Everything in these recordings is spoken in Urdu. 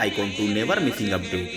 icon to never missing update.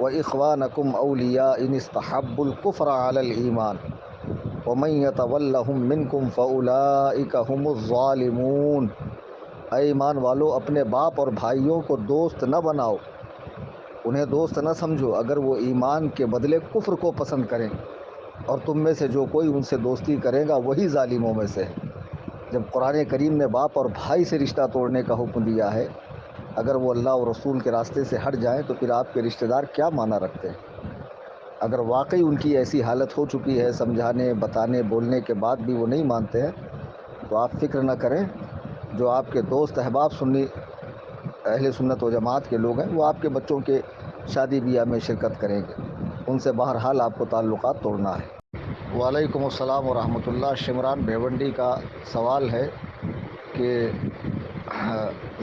وَإِخْوَانَكُمْ أَوْلِيَاءَ إِنِ اسْتَحَبُّوا الْكُفْرَ عَلَى الْإِيمَانِ وَمَن يَتَوَلَّهُم مِّنكُمْ فَأُولَٰئِكَ هُمُ الظَّالِمُونَ۔ اے ایمان والو، اپنے باپ اور بھائیوں کو دوست نہ بناؤ، انہیں دوست نہ سمجھو اگر وہ ایمان کے بدلے کفر کو پسند کریں، اور تم میں سے جو کوئی ان سے دوستی کرے گا وہی ظالموں میں سے ہے۔ جب قرآن کریم نے باپ اور بھائی سے رشتہ توڑنے کا حکم دیا ہے، اگر وہ اللہ اور رسول کے راستے سے ہٹ جائیں تو پھر آپ کے رشتہ دار کیا معنی رکھتے ہیں؟ اگر واقعی ان کی ایسی حالت ہو چکی ہے، سمجھانے، بتانے، بولنے کے بعد بھی وہ نہیں مانتے ہیں، تو آپ فکر نہ کریں، جو آپ کے دوست احباب سنی اہل سنت و جماعت کے لوگ ہیں وہ آپ کے بچوں کے شادی بیاہ میں شرکت کریں گے، ان سے بہرحال آپ کو تعلقات توڑنا ہے۔ وعلیکم السلام ورحمۃ اللہ۔ شمران بھیونڈی کا سوال ہے کہ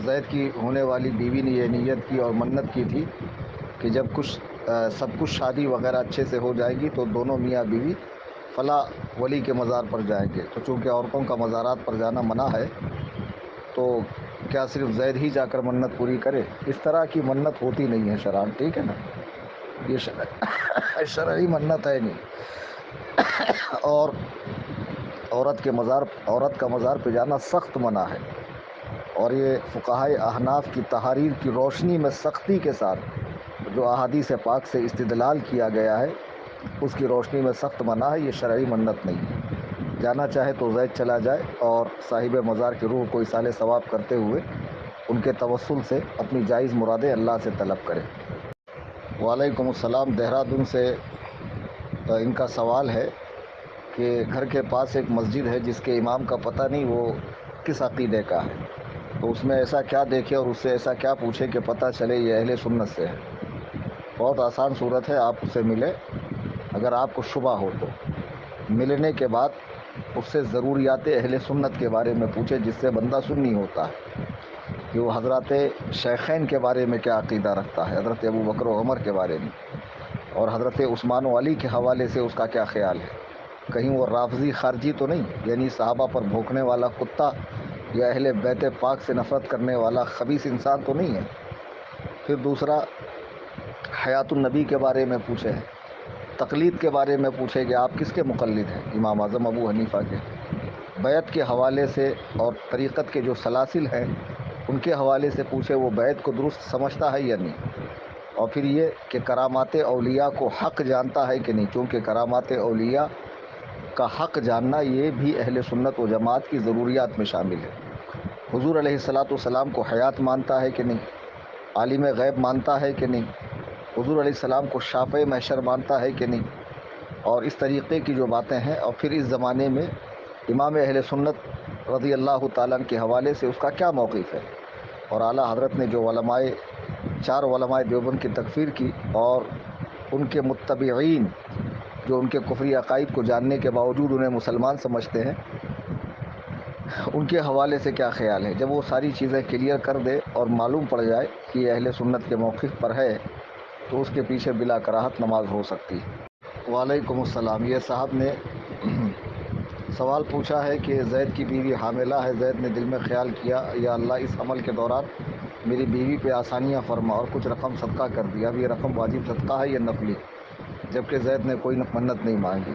زید کی ہونے والی بیوی نے یہ نیت کی اور منت کی تھی کہ جب سب کچھ شادی وغیرہ اچھے سے ہو جائے گی تو دونوں میاں بیوی فلاں ولی کے مزار پر جائیں گے، تو چونکہ عورتوں کا مزارات پر جانا منع ہے تو کیا صرف زید ہی جا کر منت پوری کرے؟ اس طرح کی منت ہوتی نہیں ہے شرعاً، ٹھیک ہے نا، یہ شرعی منت ہے نہیں، اور عورت کا مزار پہ جانا سخت منع ہے، اور یہ فقہائے احناف کی تحاریر کی روشنی میں سختی کے ساتھ جو احادیث پاک سے استدلال کیا گیا ہے اس کی روشنی میں سخت منع ہے، یہ شرعی منت نہیں ہے۔ جانا چاہے تو زید چلا جائے اور صاحب مزار کی روح کو ایصال ثواب کرتے ہوئے ان کے توسل سے اپنی جائز مرادیں اللہ سے طلب کرے۔ وعلیکم السلام۔ دہرادون سے ان کا سوال ہے کہ گھر کے پاس ایک مسجد ہے جس کے امام کا پتہ نہیں وہ کس عقیدے کا ہے، تو اس میں ایسا کیا دیکھے اور اس سے ایسا کیا پوچھے کہ پتہ چلے یہ اہل سنت سے ہے؟ بہت آسان صورت ہے، آپ اس سے ملیں، اگر آپ کو شبہ ہو تو ملنے کے بعد اس سے ضروریات اہل سنت کے بارے میں پوچھے، جس سے بندہ سنی ہوتا ہے کہ وہ حضرات شیخین کے بارے میں کیا عقیدہ رکھتا ہے، حضرت ابو بکر و عمر کے بارے میں، اور حضرت عثمان و علی کے حوالے سے اس کا کیا خیال ہے، کہیں وہ رافضی خارجی تو نہیں، یعنی صحابہ پر بھونکنے والا کتا یا اہل بیت پاک سے نفرت کرنے والا خبیث انسان تو نہیں ہے۔ پھر دوسرا، حیات النبی کے بارے میں پوچھے، تقلید کے بارے میں پوچھے کہ آپ کس کے مقلد ہیں، امام اعظم ابو حنیفہ کے، بیعت کے حوالے سے اور طریقت کے جو سلاسل ہیں ان کے حوالے سے پوچھے وہ بیعت کو درست سمجھتا ہے یا نہیں، اور پھر یہ کہ کرامات اولیاء کو حق جانتا ہے کہ نہیں، کیونکہ کرامات اولیاء کا حق جاننا یہ بھی اہل سنت و جماعت کی ضروریات میں شامل ہے۔ حضور علیہ الصلاۃ والسلام کو حیات مانتا ہے کہ نہیں، عالم غیب مانتا ہے کہ نہیں، حضور علیہ السلام کو شافع محشر مانتا ہے کہ نہیں، اور اس طریقے کی جو باتیں ہیں، اور پھر اس زمانے میں امام اہل سنت رضی اللہ تعالیٰ عنہ کے حوالے سے اس کا کیا موقف ہے، اور اعلیٰ حضرت نے جو چار علماء دیوبند کی تکفیر کی اور ان کے متبعین جو ان کے کفری عقائد کو جاننے کے باوجود انہیں مسلمان سمجھتے ہیں، ان کے حوالے سے کیا خیال ہے، جب وہ ساری چیزیں کلیئر کر دے اور معلوم پڑ جائے کہ یہ اہل سنت کے موقف پر ہے تو اس کے پیچھے بلا کراہت نماز ہو سکتی ہے۔ وعلیکم السلام۔ یہ صاحب نے سوال پوچھا ہے کہ زید کی بیوی حاملہ ہے، زید نے دل میں خیال کیا یا اللہ اس عمل کے دوران میری بیوی پہ آسانیاں فرما، اور کچھ رقم صدقہ کر دیا، اب یہ رقم واجب صدقہ ہے یا نفلی؟ جبکہ زید نے کوئی منت نہیں مانگی،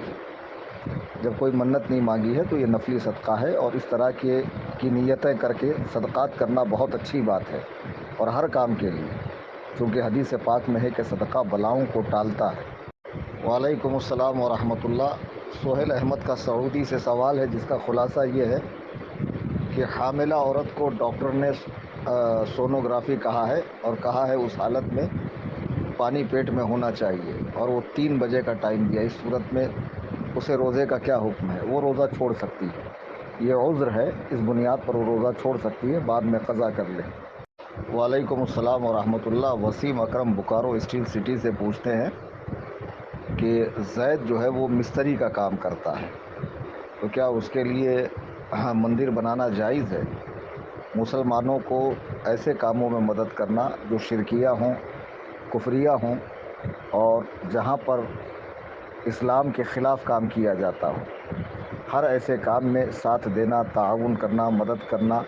جب کوئی منت نہیں مانگی ہے تو یہ نفلی صدقہ ہے، اور اس طرح کی نیتیں کر کے صدقات کرنا بہت اچھی بات ہے، اور ہر کام کے لیے، چونکہ حدیث پاک میں ہے کہ صدقہ بلاؤں کو ٹالتا ہے۔ وعلیکم السلام ورحمۃ اللہ۔ سہیل احمد کا سعودی سے سوال ہے جس کا خلاصہ یہ ہے کہ حاملہ عورت کو ڈاکٹر نے سونوگرافی کہا ہے، اور کہا ہے اس حالت میں پانی پیٹ میں ہونا چاہیے، اور وہ 3 بجے کا ٹائم دیا، اس صورت میں اسے روزے کا کیا حکم ہے؟ وہ روزہ چھوڑ سکتی ہے، یہ عذر ہے، اس بنیاد پر وہ روزہ چھوڑ سکتی ہے، بعد میں قضا کر لے۔ وعلیکم السلام ورحمۃ اللہ۔ وسیم اکرم بوکارو اسٹیل سٹی سے پوچھتے ہیں کہ زید جو ہے وہ مستری کا کام کرتا ہے، تو کیا اس کے لیے مندر بنانا جائز ہے؟ مسلمانوں کو ایسے کاموں میں مدد کرنا جو شرکیہ ہوں، کفریہ ہوں، اور جہاں پر اسلام کے خلاف کام کیا جاتا ہو، ہر ایسے کام میں ساتھ دینا، تعاون کرنا، مدد کرنا،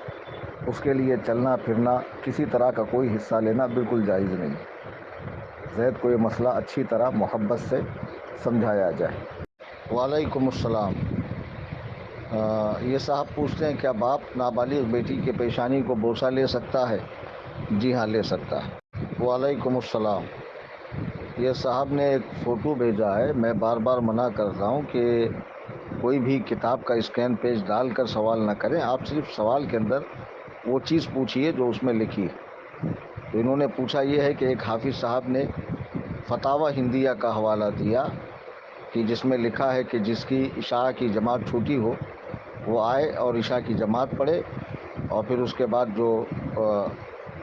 اس کے لیے چلنا پھرنا، کسی طرح کا کوئی حصہ لینا بالکل جائز نہیں۔ زید کو یہ مسئلہ اچھی طرح محبت سے سمجھایا جائے۔ وعلیکم السلام۔ یہ صاحب پوچھتے ہیں کیا باپ نابالغ بیٹی کے پیشانی کو بوسہ لے سکتا ہے؟ جی ہاں، لے سکتا ہے۔ وعلیکم السلام۔ یہ صاحب نے ایک فوٹو بھیجا ہے، میں بار بار منع کرتا ہوں کہ کوئی بھی کتاب کا اسکین پیج ڈال کر سوال نہ کریں، آپ صرف سوال کے اندر وہ چیز پوچھیے جو اس میں لکھی ہے۔ تو انہوں نے پوچھا یہ ہے کہ ایک حافظ صاحب نے فتاوی ہندیہ کا حوالہ دیا کہ جس میں لکھا ہے کہ جس کی عشاء کی جماعت چھوٹی ہو وہ آئے اور عشاء کی جماعت پڑھے، اور پھر اس کے بعد جو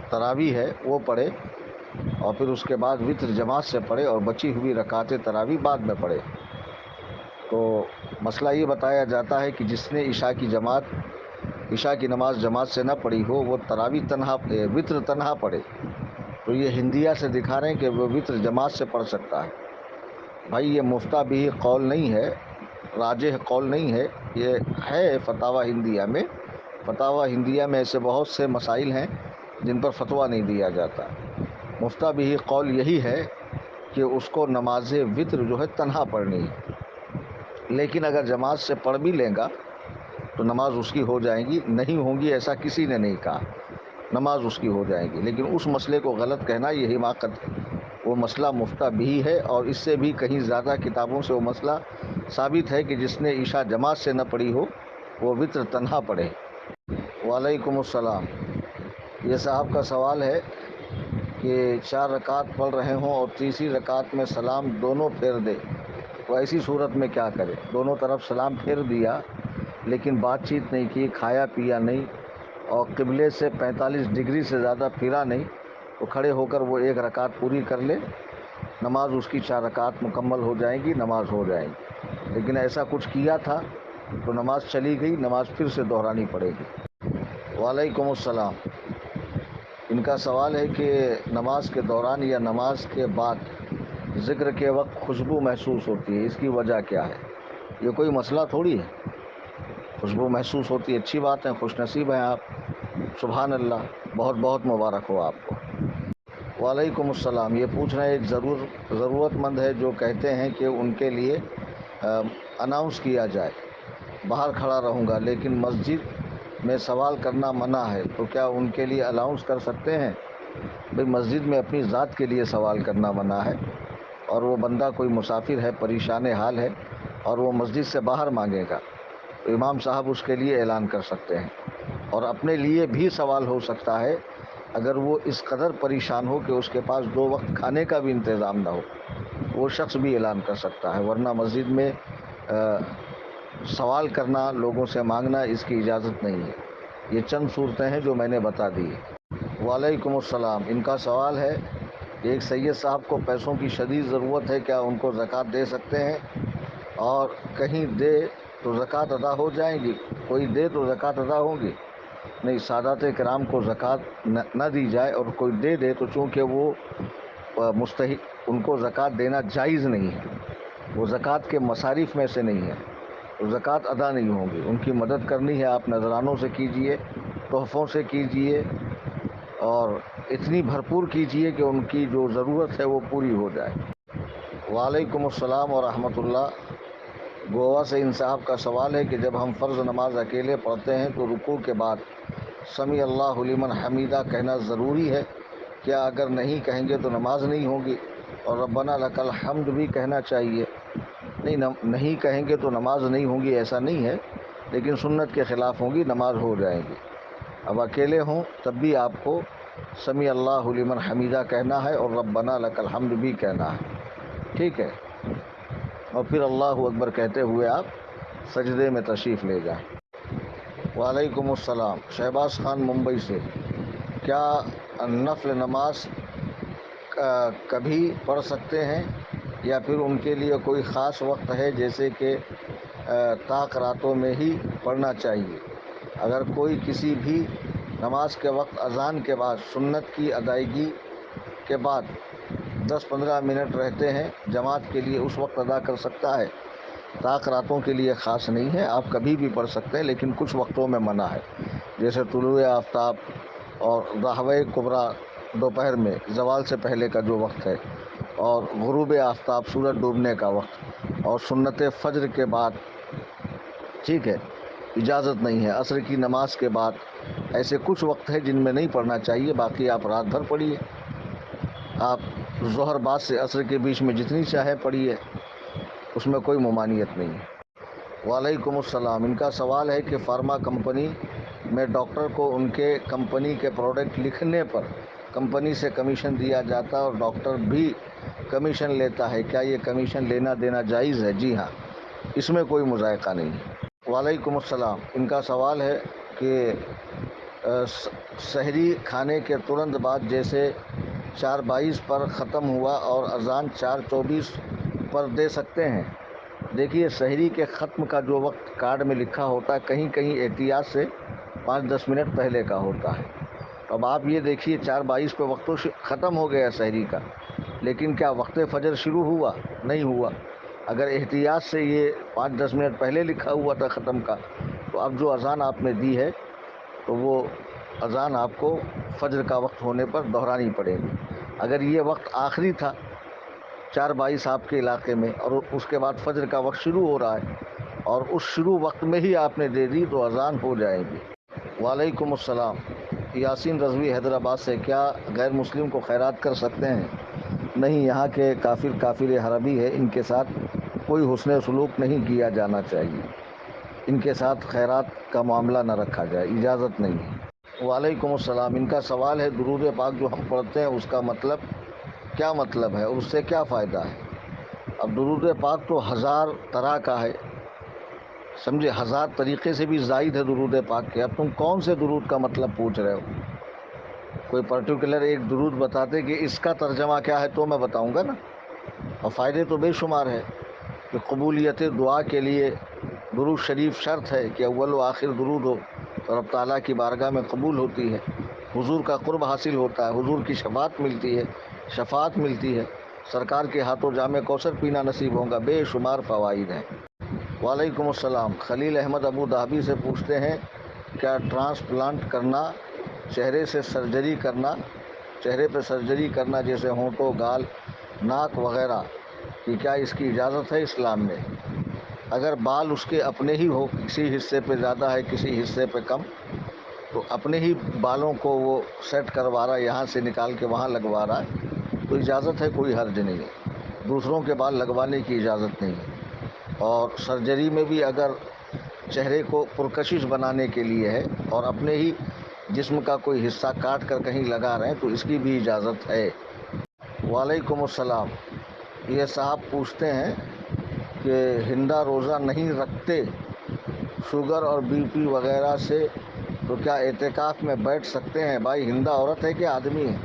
تراویح ہے وہ پڑھے، اور پھر اس کے بعد وتر جماعت سے پڑھے اور بچی ہوئی رکعتیں تراویح بعد میں پڑھے۔ تو مسئلہ یہ بتایا جاتا ہے کہ جس نے عشاء کی نماز جماعت سے نہ پڑھی ہو وہ وتر تنہا پڑھے۔ تو یہ ہندیہ سے دکھا رہے ہیں کہ وہ وتر جماعت سے پڑھ سکتا ہے۔ بھائی یہ مفتہ بھی قول نہیں ہے، راجح قول نہیں ہے، یہ ہے فتاوی ہندیہ میں۔ فتاوی ہندیہ میں ایسے بہت سے مسائل ہیں جن پر فتویٰ نہیں دیا جاتا۔ مفتہ بھی قول یہی ہے کہ اس کو نماز وتر جو ہے تنہا پڑھنی ہے، لیکن اگر جماعت سے پڑھ بھی لیں گا تو نماز اس کی ہو جائے گی، نہیں ہوں گی ایسا کسی نے نہیں کہا، نماز اس کی ہو جائے گی۔ لیکن اس مسئلے کو غلط کہنا یہ حماقت ہے۔ وہ مسئلہ مفتہ بھی ہے، اور اس سے بھی کہیں زیادہ کتابوں سے وہ مسئلہ ثابت ہے کہ جس نے عشاء جماعت سے نہ پڑھی ہو وہ وتر تنہا پڑھے۔ وعلیکم السلام۔ یہ صاحب کا سوال ہے کہ 4 رکعت پڑھ رہے ہوں اور تیسری رکعت میں سلام دونوں پھیر دے تو ایسی صورت میں کیا کرے؟ دونوں طرف سلام پھیر دیا لیکن بات چیت نہیں کی، کھایا پیا نہیں، اور قبلے سے 45 ڈگری سے زیادہ پھرا نہیں، تو کھڑے ہو کر وہ 1 رکعت پوری کر لے، نماز اس کی 4 رکعت مکمل ہو جائیں گی، نماز ہو جائے گی۔ لیکن ایسا کچھ کیا تھا تو نماز چلی گئی، نماز پھر سے دہرانی پڑے گی۔ وعلیکم السلام۔ ان کا سوال ہے کہ نماز کے دوران یا نماز کے بعد ذکر کے وقت خوشبو محسوس ہوتی ہے، اس کی وجہ کیا ہے؟ یہ کوئی مسئلہ تھوڑی ہے، خوشبو محسوس ہوتی ہے، اچھی بات ہے، خوش نصیب ہیں آپ، سبحان اللہ، بہت بہت مبارک ہو آپ کو۔ وعلیکم السلام۔ یہ پوچھ رہے ہیں ایک ضرورت مند ہے جو کہتے ہیں کہ ان کے لیے اناؤنس کیا جائے، باہر کھڑا رہوں گا، لیکن مسجد میں سوال کرنا منع ہے، تو کیا ان کے لیے اناؤنس کر سکتے ہیں؟ بھئی مسجد میں اپنی ذات کے لیے سوال کرنا منع ہے، اور وہ بندہ کوئی مسافر ہے، پریشان حال ہے، اور وہ مسجد سے باہر مانگے گا تو امام صاحب اس کے لیے اعلان کر سکتے ہیں، اور اپنے لیے بھی سوال ہو سکتا ہے اگر وہ اس قدر پریشان ہو کہ اس کے پاس 2 وقت کھانے کا بھی انتظام نہ ہو، وہ شخص بھی اعلان کر سکتا ہے، ورنہ مسجد میں سوال کرنا، لوگوں سے مانگنا، اس کی اجازت نہیں ہے۔ یہ چند صورتیں ہیں جو میں نے بتا دی۔ وعلیکم السلام۔ ان کا سوال ہے کہ ایک سید صاحب کو پیسوں کی شدید ضرورت ہے، کیا ان کو زکوٰۃ دے سکتے ہیں؟ اور کہیں دے تو زکوٰۃ ادا ہو جائیں گی؟ کوئی دے تو زکوٰۃ ادا ہوگی؟ نہیں، سادات کرام کو زکوٰۃ نہ دی جائے، اور کوئی دے تو چونکہ وہ مستحق، ان کو زکوٰۃ دینا جائز نہیں ہے، وہ زکوٰۃ کے مصارف میں سے نہیں ہے، تو زکوٰۃ ادا نہیں ہوگی۔ ان کی مدد کرنی ہے، آپ نذرانوں سے کیجئے، تحفوں سے کیجئے، اور اتنی بھرپور کیجئے کہ ان کی جو ضرورت ہے وہ پوری ہو جائے۔ وعلیکم السلام ورحمۃ اللہ۔ گوا سے ان صاحب کا سوال ہے کہ جب ہم فرض نماز اکیلے پڑھتے ہیں تو رکوع کے بعد سمیع اللہ لمن حمیدہ کہنا ضروری ہے کیا؟ اگر نہیں کہیں گے تو نماز نہیں ہوگی، اور ربنا لک الحمد بھی کہنا چاہیے؟ نہیں کہیں گے تو نماز نہیں ہوگی ایسا نہیں ہے، لیکن سنت کے خلاف ہوگی، نماز ہو جائے گی۔ اب اکیلے ہوں تب بھی آپ کو سمیع اللہ لمن حمیدہ کہنا ہے اور ربنا لک الحمد بھی کہنا ہے، ٹھیک ہے؟ اور پھر اللہ اکبر کہتے ہوئے آپ سجدے میں تشریف لے جائیں۔ وعلیکم السلام۔ شہباز خان ممبئی سے، کیا نفل نماز کبھی پڑھ سکتے ہیں یا پھر ان کے لیے کوئی خاص وقت ہے جیسے کہ طاق راتوں میں ہی پڑھنا چاہیے؟ اگر کوئی کسی بھی نماز کے وقت اذان کے بعد سنت کی ادائیگی کے بعد 10-15 منٹ رہتے ہیں جماعت کے لیے، اس وقت ادا کر سکتا ہے؟ طاق راتوں کے لیے خاص نہیں ہے، آپ کبھی بھی پڑھ سکتے ہیں، لیکن کچھ وقتوں میں منع ہے، جیسے طلوع آفتاب اور رحوہ کبریٰ دوپہر میں زوال سے پہلے کا جو وقت ہے، اور غروب آفتاب سورج ڈوبنے کا وقت اور سنت فجر کے بعد، ٹھیک ہے، اجازت نہیں ہے۔ عصر کی نماز کے بعد ایسے کچھ وقت ہے جن میں نہیں پڑھنا چاہیے، باقی آپ رات بھر پڑھیے۔ آپ ظہر بعد سے عصر کے بیچ میں جتنی چاہے پڑھیے، اس میں کوئی ممانعت نہیں ہے۔ وعلیکم السلام۔ ان کا سوال ہے کہ فارما کمپنی میں ڈاکٹر کو ان کے کمپنی کے پروڈکٹ لکھنے پر کمپنی سے کمیشن دیا جاتا ہے اور ڈاکٹر بھی کمیشن لیتا ہے، کیا یہ کمیشن لینا دینا جائز ہے؟ جی ہاں، اس میں کوئی مذائقہ نہیں ہے۔ وعلیکم السلام۔ ان کا سوال ہے کہ سحری کھانے کے ترنت بعد جیسے 4:22 پر ختم ہوا اور اذان 4:24 پر دے سکتے ہیں؟ دیکھیے، سحری کے ختم کا جو وقت کارڈ میں لکھا ہوتا ہے، کہیں کہیں احتیاط سے 5-10 منٹ پہلے کا ہوتا ہے۔ اب آپ یہ دیکھیے 4:22 پہ وقت تو ختم ہو گیا سحری کا، لیکن کیا وقت فجر شروع ہوا؟ نہیں ہوا۔ اگر احتیاط سے یہ 5-10 منٹ پہلے لکھا ہوا تھا ختم کا، تو اب جو اذان آپ نے دی ہے تو وہ اذان آپ کو فجر کا وقت ہونے پر دہرانی پڑے گی۔ اگر یہ وقت آخری تھا 4:22 آپ کے علاقے میں اور اس کے بعد فجر کا وقت شروع ہو رہا ہے اور اس شروع وقت میں ہی آپ نے دے دی تو اذان ہو جائے گی۔ وعلیکم السلام۔ یاسین رضوی حیدرآباد سے، کیا غیر مسلم کو خیرات کر سکتے ہیں؟ نہیں، یہاں کے کافر حربی ہے، ان کے ساتھ کوئی حسن سلوک نہیں کیا جانا چاہیے، ان کے ساتھ خیرات کا معاملہ نہ رکھا جائے، اجازت نہیں ہے۔ وعلیکم السلام۔ ان کا سوال ہے درود پاک جو ہم پڑھتے ہیں اس کا مطلب کیا مطلب ہے اور اس سے کیا فائدہ ہے؟ اب درود پاک تو 1000 طرح کا ہے، سمجھے، 1000 طریقے سے بھی زائد ہے درود پاک کے۔ اب تم کون سے درود کا مطلب پوچھ رہے ہو؟ کوئی پرٹیکولر ایک درود بتاتے کہ اس کا ترجمہ کیا ہے تو میں بتاؤں گا نا۔ اور فائدے تو بے شمار ہے کہ قبولیت دعا کے لیے درود شریف شرط ہے کہ اول و آخر درود ہو اور رب تعالیٰ کی بارگاہ میں قبول ہوتی ہے، حضور کا قرب حاصل ہوتا ہے، حضور کی شفاعت ملتی ہے، سرکار کے ہاتھوں جام کوثر پینا نصیب ہوگا، بے شمار فوائد ہیں۔ وعلیکم السلام۔ خلیل احمد ابو دھابی سے پوچھتے ہیں کیا ٹرانسپلانٹ کرنا، چہرے پہ سرجری کرنا جیسے ہونٹوں، گال، ناک وغیرہ کہ کیا اس کی اجازت ہے اسلام میں؟ اگر بال اس کے اپنے ہی ہو، کسی حصے پہ زیادہ ہے کسی حصے پہ کم، تو اپنے ہی بالوں کو وہ سیٹ کروا رہا ہے، یہاں سے نکال کے وہاں لگوا رہا ہے تو اجازت ہے، کوئی حرج نہیں ہے۔ دوسروں کے بال لگوانے کی اجازت نہیں ہے۔ اور سرجری میں بھی اگر چہرے کو پرکشش بنانے کے لیے ہے اور اپنے ہی جسم کا کوئی حصہ کاٹ کر کہیں لگا رہے ہیں تو اس کی بھی اجازت ہے۔ وعلیکم السلام۔ یہ صاحب پوچھتے ہیں کہ ہندا روزہ نہیں رکھتے شوگر اور بی پی وغیرہ سے، تو کیا اعتکاف میں بیٹھ سکتے ہیں؟ بھائی، ہندا عورت ہے کہ آدمی ہے؟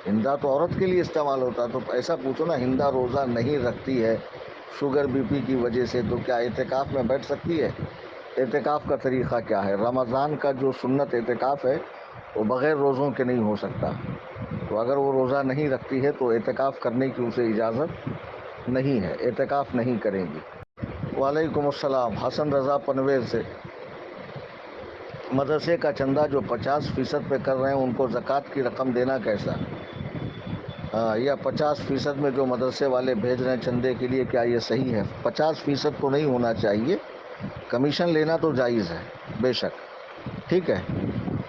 ہندا تو عورت کے لیے استعمال ہوتا ہے، تو ایسا پوچھو نا، ہندا روزہ نہیں رکھتی ہے شوگر بی پی کی وجہ سے، تو کیا اعتکاف میں بیٹھ سکتی ہے؟ اعتکاف کا طریقہ کیا ہے؟ رمضان کا جو سنت اعتکاف ہے وہ بغیر روزوں کے نہیں ہو سکتا، تو اگر وہ روزہ نہیں رکھتی ہے تو اعتکاف کرنے کی اسے اجازت نہیں ہے، اعتکاف نہیں کریں گی۔ وعلیکم السلام۔ حسن رضا پنویر سے، مدرسے کا چندہ جو 50% پہ کر رہے ہیں ان کو زکوٰۃ کی رقم دینا کیسا؟ یا 50% میں جو مدرسے والے بھیج رہے ہیں چندے کے لیے، کیا یہ صحیح ہے؟ 50% تو نہیں ہونا چاہیے، کمیشن لینا تو جائز ہے بے شک، ٹھیک ہے۔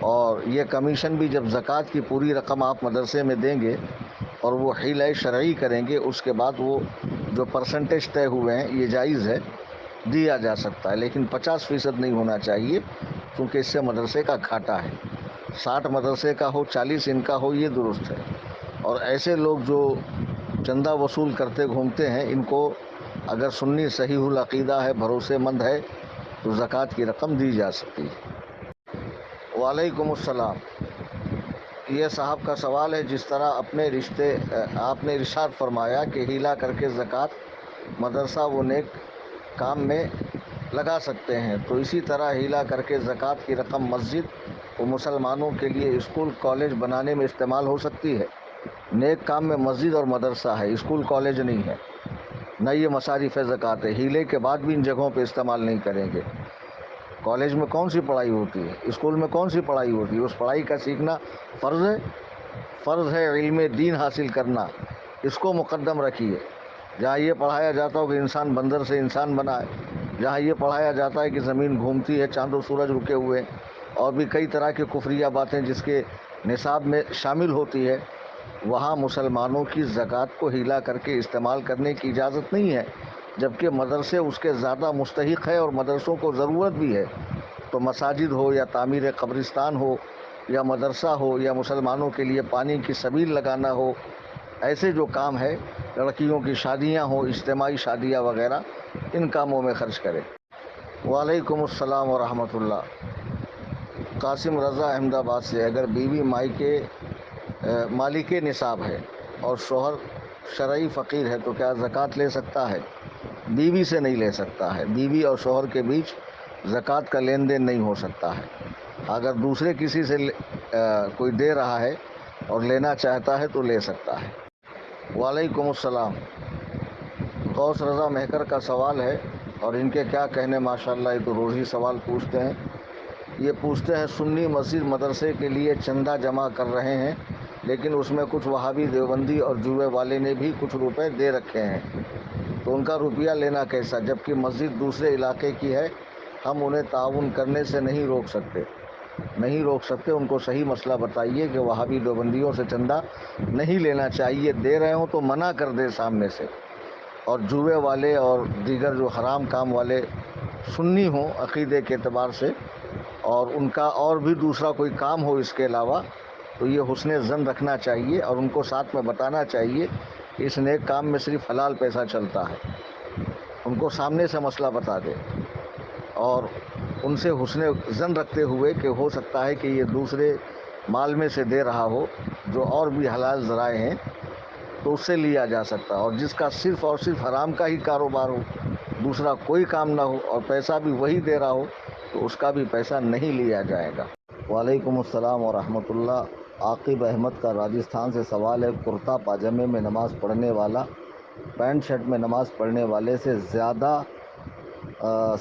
اور یہ کمیشن بھی جب زکوٰۃ کی پوری رقم آپ مدرسے میں دیں گے اور وہ حیلہ شرعی کریں گے، اس کے بعد وہ جو پرسنٹیج طے ہوئے ہیں یہ جائز ہے، دیا جا سکتا ہے، لیکن 50% نہیں ہونا چاہیے کیونکہ اس سے مدرسے کا گھاٹا ہے۔ 60 مدرسے کا ہو، 40 ان کا ہو، یہ درست ہے۔ اور ایسے لوگ جو چندہ وصول کرتے گھومتے ہیں، ان کو اگر سنی صحیح العقیدہ ہے، بھروسے مند ہے، تو زکوٰۃ کی رقم دی جا سکتی ہے۔ وعلیکم السلام۔ یہ صاحب کا سوال ہے جس طرح آپ نے ارشاد فرمایا کہ ہیلا کر کے زکوٰۃ مدرسہ و نیک کام میں لگا سکتے ہیں، تو اسی طرح ہیلا کر کے زکوٰۃ کی رقم مسجد و مسلمانوں کے لیے اسکول کالج بنانے میں استعمال ہو سکتی ہے؟ نیک کام میں مسجد اور مدرسہ ہے، اسکول کالج نہیں ہے، نہ یہ مصارف زکوٰۃ ہے۔ ہیلے کے بعد بھی ان جگہوں پہ استعمال نہیں کریں گے۔ کالج میں کون سی پڑھائی ہوتی ہے؟ اسکول میں کون سی پڑھائی ہوتی ہے؟ اس پڑھائی کا سیکھنا فرض ہے علم دین حاصل کرنا، اس کو مقدم رکھیے. جہاں یہ پڑھایا جاتا ہو کہ انسان بندر سے انسان بنا ہے، جہاں یہ پڑھایا جاتا ہے کہ زمین گھومتی ہے، چاند و سورج رکے ہوئے ہیں، اور بھی کئی طرح کی کفریہ باتیں جس کے نصاب میں شامل ہوتی ہے، وہاں مسلمانوں کی زکوٰۃ کو ہیلا کر کے استعمال کرنے کی اجازت نہیں ہے، جبکہ مدرسے اس کے زیادہ مستحق ہے اور مدرسوں کو ضرورت بھی ہے. تو مساجد ہو یا تعمیر قبرستان ہو یا مدرسہ ہو یا مسلمانوں کے لیے پانی کی سبیل لگانا ہو، ایسے جو کام ہے، لڑکیوں کی شادیاں ہوں، اجتماعی شادیاں وغیرہ، ان کاموں میں خرچ کرے. وعلیکم السلام ورحمۃ اللہ. قاسم رضا احمد آباد سے. اگر بیوی مالک نصاب ہے اور شوہر شرعی فقیر ہے تو کیا زکوٰۃ لے سکتا ہے؟ بیوی سے نہیں لے سکتا ہے. بیوی اور شوہر کے بیچ زکوٰۃ کا لین دین نہیں ہو سکتا ہے. اگر دوسرے کسی سے کوئی دے رہا ہے اور لینا چاہتا ہے تو لے سکتا ہے. وعلیکم السلام. غوث رضا مہکر کا سوال ہے، اور ان کے کیا کہنے، ماشاءاللہ، یہ تو روز ہی سوال پوچھتے ہیں. یہ پوچھتے ہیں سنی مسجد مدرسے کے لیے چندہ جمع کر رہے ہیں، لیکن اس میں کچھ وہابی دیوبندی اور جوئے والے نے بھی کچھ روپے دے رکھے ہیں، تو ان کا روپیہ لینا کیسا؟ جبکہ مسجد دوسرے علاقے کی ہے، ہم انہیں تعاون کرنے سے نہیں روک سکتے. ان کو صحیح مسئلہ بتائیے کہ وہابی دیوبندیوں سے چندہ نہیں لینا چاہیے، دے رہے ہوں تو منع کر دے سامنے سے. اور جوئے والے اور دیگر جو حرام کام والے سنی ہوں عقیدے کے اعتبار سے، اور ان کا اور بھی دوسرا کوئی کام ہو اس کے علاوہ، تو یہ حسن ظن رکھنا چاہیے اور ان کو ساتھ میں بتانا چاہیے کہ اس نیک کام میں صرف حلال پیسہ چلتا ہے. ان کو سامنے سے مسئلہ بتا دے اور ان سے حسن ظن رکھتے ہوئے کہ ہو سکتا ہے کہ یہ دوسرے مال میں سے دے رہا ہو جو اور بھی حلال ذرائع ہیں، تو اس سے لیا جا سکتا ہے. اور جس کا صرف اور صرف حرام کا ہی کاروبار ہو، دوسرا کوئی کام نہ ہو، اور پیسہ بھی وہی دے رہا ہو، تو اس کا بھی پیسہ نہیں لیا جائے گا. وعلیکم السلام ورحمۃ اللہ. عاقب احمد کا راجستھان سے سوال ہے، کرتا پاجامے میں نماز پڑھنے والا پینٹ شرٹ میں نماز پڑھنے والے سے زیادہ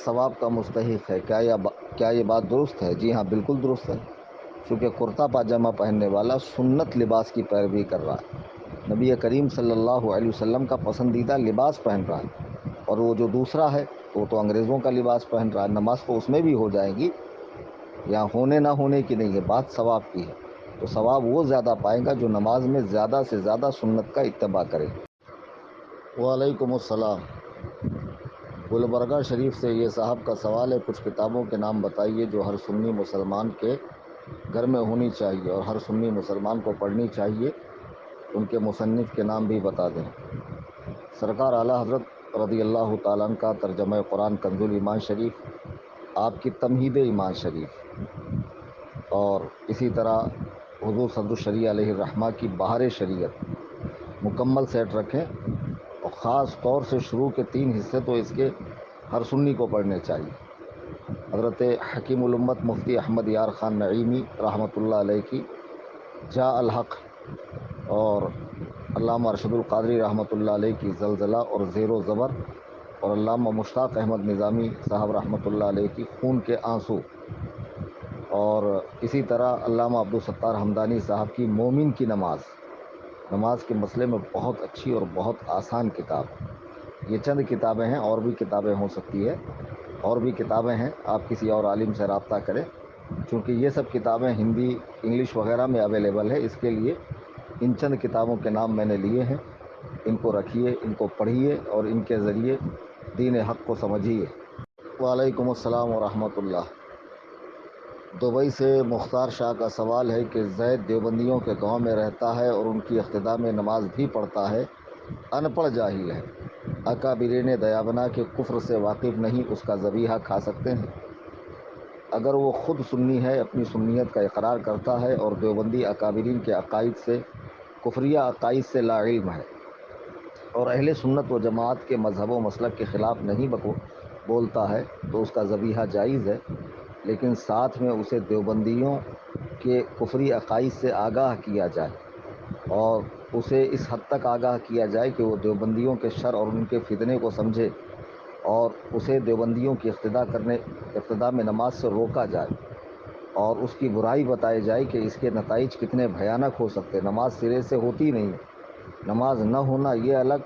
ثواب کا مستحق ہے، کیا یہ بات درست ہے؟ جی ہاں، بالکل درست ہے، چونکہ کرتا پاجامہ پہننے والا سنت لباس کی پیروی کر رہا ہے، نبی کریم صلی اللہ علیہ وسلم کا پسندیدہ لباس پہن رہا ہے. اور وہ جو دوسرا ہے وہ تو انگریزوں کا لباس پہن رہا ہے. نماز تو اس میں بھی ہو جائے گی، یہاں ہونے نہ ہونے کی نہیں ہے، بات ثواب کی ہے. تو ثواب وہ زیادہ پائے گا جو نماز میں زیادہ سے زیادہ سنت کا اتباع کرے. وعلیکم السلام. گلبرگہ شریف سے یہ صاحب کا سوال ہے، کچھ کتابوں کے نام بتائیے جو ہر سنی مسلمان کے گھر میں ہونی چاہیے اور ہر سنی مسلمان کو پڑھنی چاہیے، ان کے مصنف کے نام بھی بتا دیں. سرکار اعلیٰ حضرت رضی اللہ تعالیٰ عنہ کا ترجمہ قرآن کنز الایمان شریف، آپ کی تمہید ایمان شریف، اور اسی طرح حضور صدر الشریعہ علیہ الرحمہ کی بہار شریعت، مکمل سیٹ رکھیں. اور خاص طور سے شروع کے 3 حصے تو اس کے ہر سنی کو پڑھنے چاہیے. حضرت حکیم الامت مفتی احمد یار خان نعیمی رحمۃ اللہ علیہ کی جاء الحق، اور علامہ ارشد القادری رحمۃ اللہ علیہ کی زلزلہ اور زیر و زبر، اور علامہ مشتاق احمد نظامی صاحب رحمۃ اللہ علیہ کی خون کے آنسو، اور اسی طرح علامہ عبدالستار حمدانی صاحب کی مومن کی نماز کے مسئلے میں بہت اچھی اور بہت آسان کتاب. یہ چند کتابیں ہیں، اور بھی کتابیں ہو سکتی ہے، اور بھی کتابیں ہیں، آپ کسی اور عالم سے رابطہ کریں، چونکہ یہ سب کتابیں ہندی انگلش وغیرہ میں اویلیبل ہے. اس کے لیے ان چند کتابوں کے نام میں نے لیے ہیں، ان کو رکھیے، ان کو پڑھیے اور ان کے ذریعے دین حق کو سمجھیے. وعلیکم السلام ورحمۃ اللہ. دبئی سے مختار شاہ کا سوال ہے کہ زید دیوبندیوں کے گاؤں میں رہتا ہے اور ان کی اقتداء میں نماز بھی پڑھتا ہے، ان پڑھ جاہل ہے، اکابرین دیابنا کے کفر سے واقف نہیں، اس کا ذبیحہ کھا سکتے ہیں؟ اگر وہ خود سنی ہے، اپنی سنیت کا اقرار کرتا ہے اور دیوبندی اکابرین کے عقائد سے، کفریہ عقائد سے لا علم ہے، اور اہل سنت و جماعت کے مذہب و مسلک کے خلاف نہیں بولتا ہے، تو اس کا ذبیحہ جائز ہے، لیکن ساتھ میں اسے دیوبندیوں کے کفری عقائد سے آگاہ کیا جائے، اور اسے اس حد تک آگاہ کیا جائے کہ وہ دیوبندیوں کے شر اور ان کے فتنے کو سمجھے، اور اسے دیوبندیوں کی اقتداء میں نماز سے روکا جائے، اور اس کی برائی بتائی جائے کہ اس کے نتائج کتنے بھیانک ہو سکتے. نماز سرے سے ہوتی نہیں، نماز نہ ہونا یہ الگ،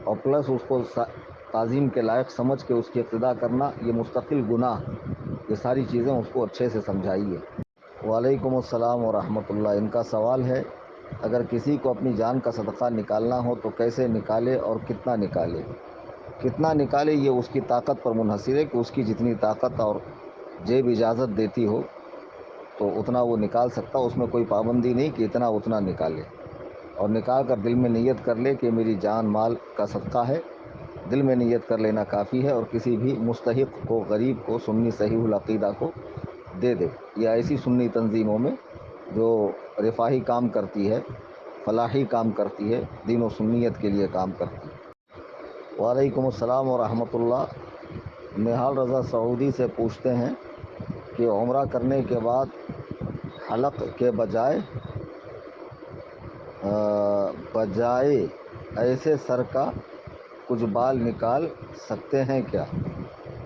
اور پلس اس کو تعظیم کے لائق سمجھ کے اس کی اقتدا کرنا یہ مستقل گناہ، یہ ساری چیزیں اس کو اچھے سے سمجھائیے۔ وعلیکم السلام ورحمۃ اللہ۔ ان کا سوال ہے اگر کسی کو اپنی جان کا صدقہ نکالنا ہو تو کیسے نکالے اور کتنا نکالے؟ کتنا نکالے یہ اس کی طاقت پر منحصر ہے کہ اس کی جتنی طاقت اور جیب اجازت دیتی ہو تو اتنا وہ نکال سکتا، اس میں کوئی پابندی نہیں کہ اتنا نکالے، اور نکال کر دل میں نیت کر لے کہ میری جان مال کا صدقہ ہے، دل میں نیت کر لینا کافی ہے، اور کسی بھی مستحق کو، غریب کو، سنی صحیح العقیدہ کو دے دے، یا ایسی سنی تنظیموں میں جو رفاہی کام کرتی ہے، فلاحی کام کرتی ہے، دین و سنیت کے لیے کام کرتی ہے۔ وعلیکم السلام ورحمۃ اللہ۔ نہال رضا سعودی سے پوچھتے ہیں کہ عمرہ کرنے کے بعد حلق کے بجائے ایسے سر کا کچھ بال نکال سکتے ہیں کیا؟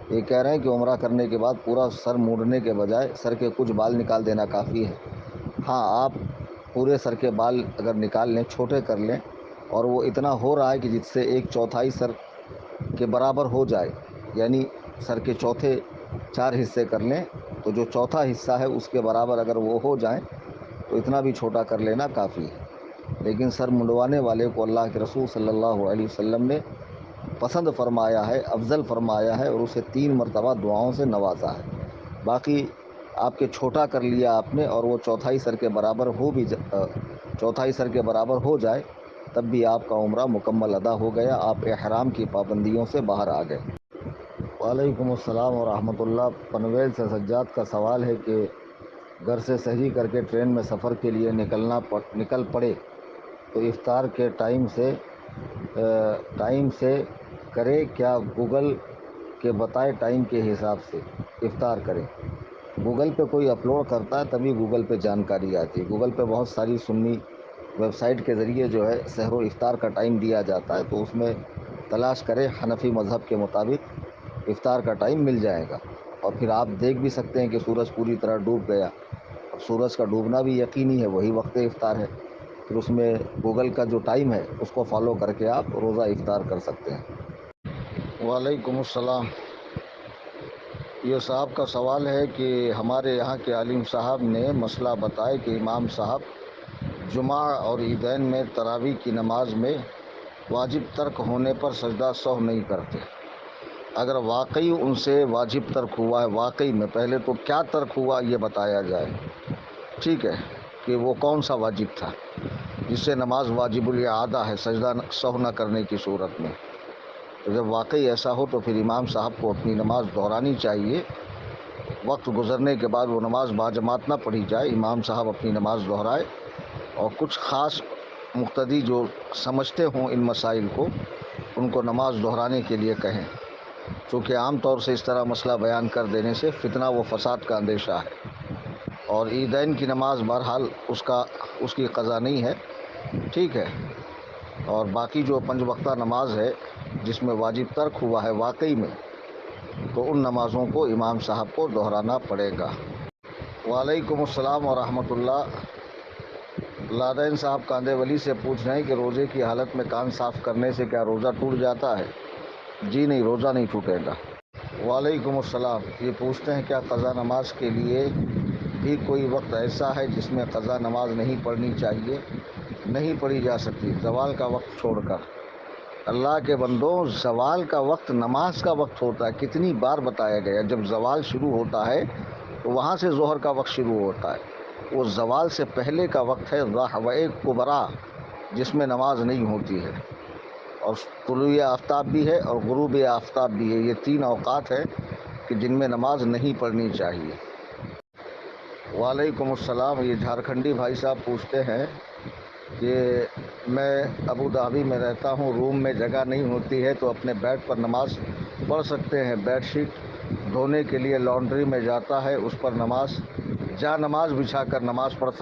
یہ کہہ رہے ہیں کہ عمرہ کرنے کے بعد پورا سر مونڈنے کے بجائے سر کے کچھ بال نکال دینا کافی ہے۔ ہاں، آپ پورے سر کے بال اگر نکال لیں، چھوٹے کر لیں، اور وہ اتنا ہو رہا ہے کہ جس سے 1/4 سر کے برابر ہو جائے، یعنی سر کے چوتھے 4 حصے کر لیں تو جو چوتھا حصہ ہے اس کے برابر اگر وہ ہو جائیں تو اتنا بھی چھوٹا کر لینا کافی ہے۔ لیکن سر منڈوانے والے کو اللہ کے رسول صلی اللہ علیہ وسلم نے پسند فرمایا ہے، افضل فرمایا ہے، اور اسے 3 مرتبہ دعاؤں سے نوازا ہے۔ باقی آپ کے چھوٹا کر لیا آپ نے اور وہ چوتھائی سر کے برابر ہو جائے تب بھی آپ کا عمرہ مکمل ادا ہو گیا، آپ احرام کی پابندیوں سے باہر آ گئے۔ وعلیکم السلام ورحمۃ اللہ۔ پنویل سے سجاد کا سوال ہے کہ گھر سے سحری کر کے ٹرین میں سفر کے لیے نکل پڑے تو افطار کے ٹائم سے کرے کیا گوگل کے بتائے ٹائم کے حساب سے افطار کرے؟ گوگل پہ کوئی اپلوڈ کرتا ہے تبھی گوگل پہ جانکاری آتی ہے۔ گوگل پہ بہت ساری سنی ویب سائٹ کے ذریعے جو ہے سحر و افطار کا ٹائم دیا جاتا ہے، تو اس میں تلاش کرے، حنفی مذہب کے مطابق افطار کا ٹائم مل جائے گا، اور پھر آپ دیکھ بھی سکتے ہیں کہ سورج پوری طرح ڈوب گیا۔ اب سورج کا ڈوبنا بھی یقینی ہے، وہی وقت افطار ہے، پھر اس میں گوگل کا جو ٹائم ہے اس کو فالو کر کے آپ روزہ افطار کر سکتے ہیں۔ وعلیکم السلام۔ یہ صاحب کا سوال ہے کہ ہمارے یہاں کے عالم صاحب نے مسئلہ بتائے کہ امام صاحب جمعہ اور عیدین میں تراویح کی نماز میں واجب ترک ہونے پر سجدہ سہو نہیں کرتے۔ اگر واقعی ان سے واجب ترک ہوا ہے، واقعی میں، پہلے تو کیا ترک ہوا یہ بتایا جائے، ٹھیک ہے، کہ وہ کون سا واجب تھا جس سے نماز واجب الاعادہ ہے سجدہ سہو نہ کرنے کی صورت میں۔ تو جب واقعی ایسا ہو تو پھر امام صاحب کو اپنی نماز دہرانی چاہیے، وقت گزرنے کے بعد وہ نماز باجماعت نہ پڑھی جائے، امام صاحب اپنی نماز دہرائے، اور کچھ خاص مقتدی جو سمجھتے ہوں ان مسائل کو، ان کو نماز دہرانے کے لیے کہیں، چونکہ عام طور سے اس طرح مسئلہ بیان کر دینے سے فتنہ و فساد کا اندیشہ ہے۔ اور عیدین کی نماز بہرحال اس کی قضا نہیں ہے، ٹھیک ہے، اور باقی جو 5 وقتہ نماز ہے جس میں واجب ترک ہوا ہے واقعی میں، تو ان نمازوں کو امام صاحب کو دہرانا پڑے گا۔ وعلیکم السلام ورحمۃ اللہ۔ لادین صاحب کاندے ولی سے پوچھ رہے ہیں کہ روزے کی حالت میں کان صاف کرنے سے کیا روزہ ٹوٹ جاتا ہے؟ جی نہیں، روزہ نہیں ٹوٹے گا۔ وعلیکم السلام۔ یہ پوچھتے ہیں کیا قضا نماز کے لیے بھی کوئی وقت ایسا ہے جس میں قضا نماز نہیں پڑھنی چاہیے؟ نہیں پڑھی جا سکتی زوال کا وقت چھوڑ کر۔ اللہ کے بندوں، زوال کا وقت نماز کا وقت ہوتا ہے، کتنی بار بتایا گیا، جب زوال شروع ہوتا ہے تو وہاں سے ظہر کا وقت شروع ہوتا ہے، وہ زوال سے پہلے کا وقت ہے رحوہ کبریٰ، جس میں نماز نہیں ہوتی ہے، اور طلوع آفتاب بھی ہے اور غروب آفتاب بھی ہے، یہ 3 اوقات ہیں کہ جن میں نماز نہیں پڑھنی چاہیے۔ وعلیکم السلام۔ یہ جھارکھنڈی بھائی صاحب پوچھتے ہیں کہ میں ابو ظہبی میں رہتا ہوں، روم میں جگہ نہیں ہوتی ہے تو اپنے بیڈ پر نماز پڑھ سکتے ہیں؟ بیڈ شیٹ دھونے کے لیے لانڈری میں جاتا ہے، اس پر نماز بچھا کر نماز پڑھ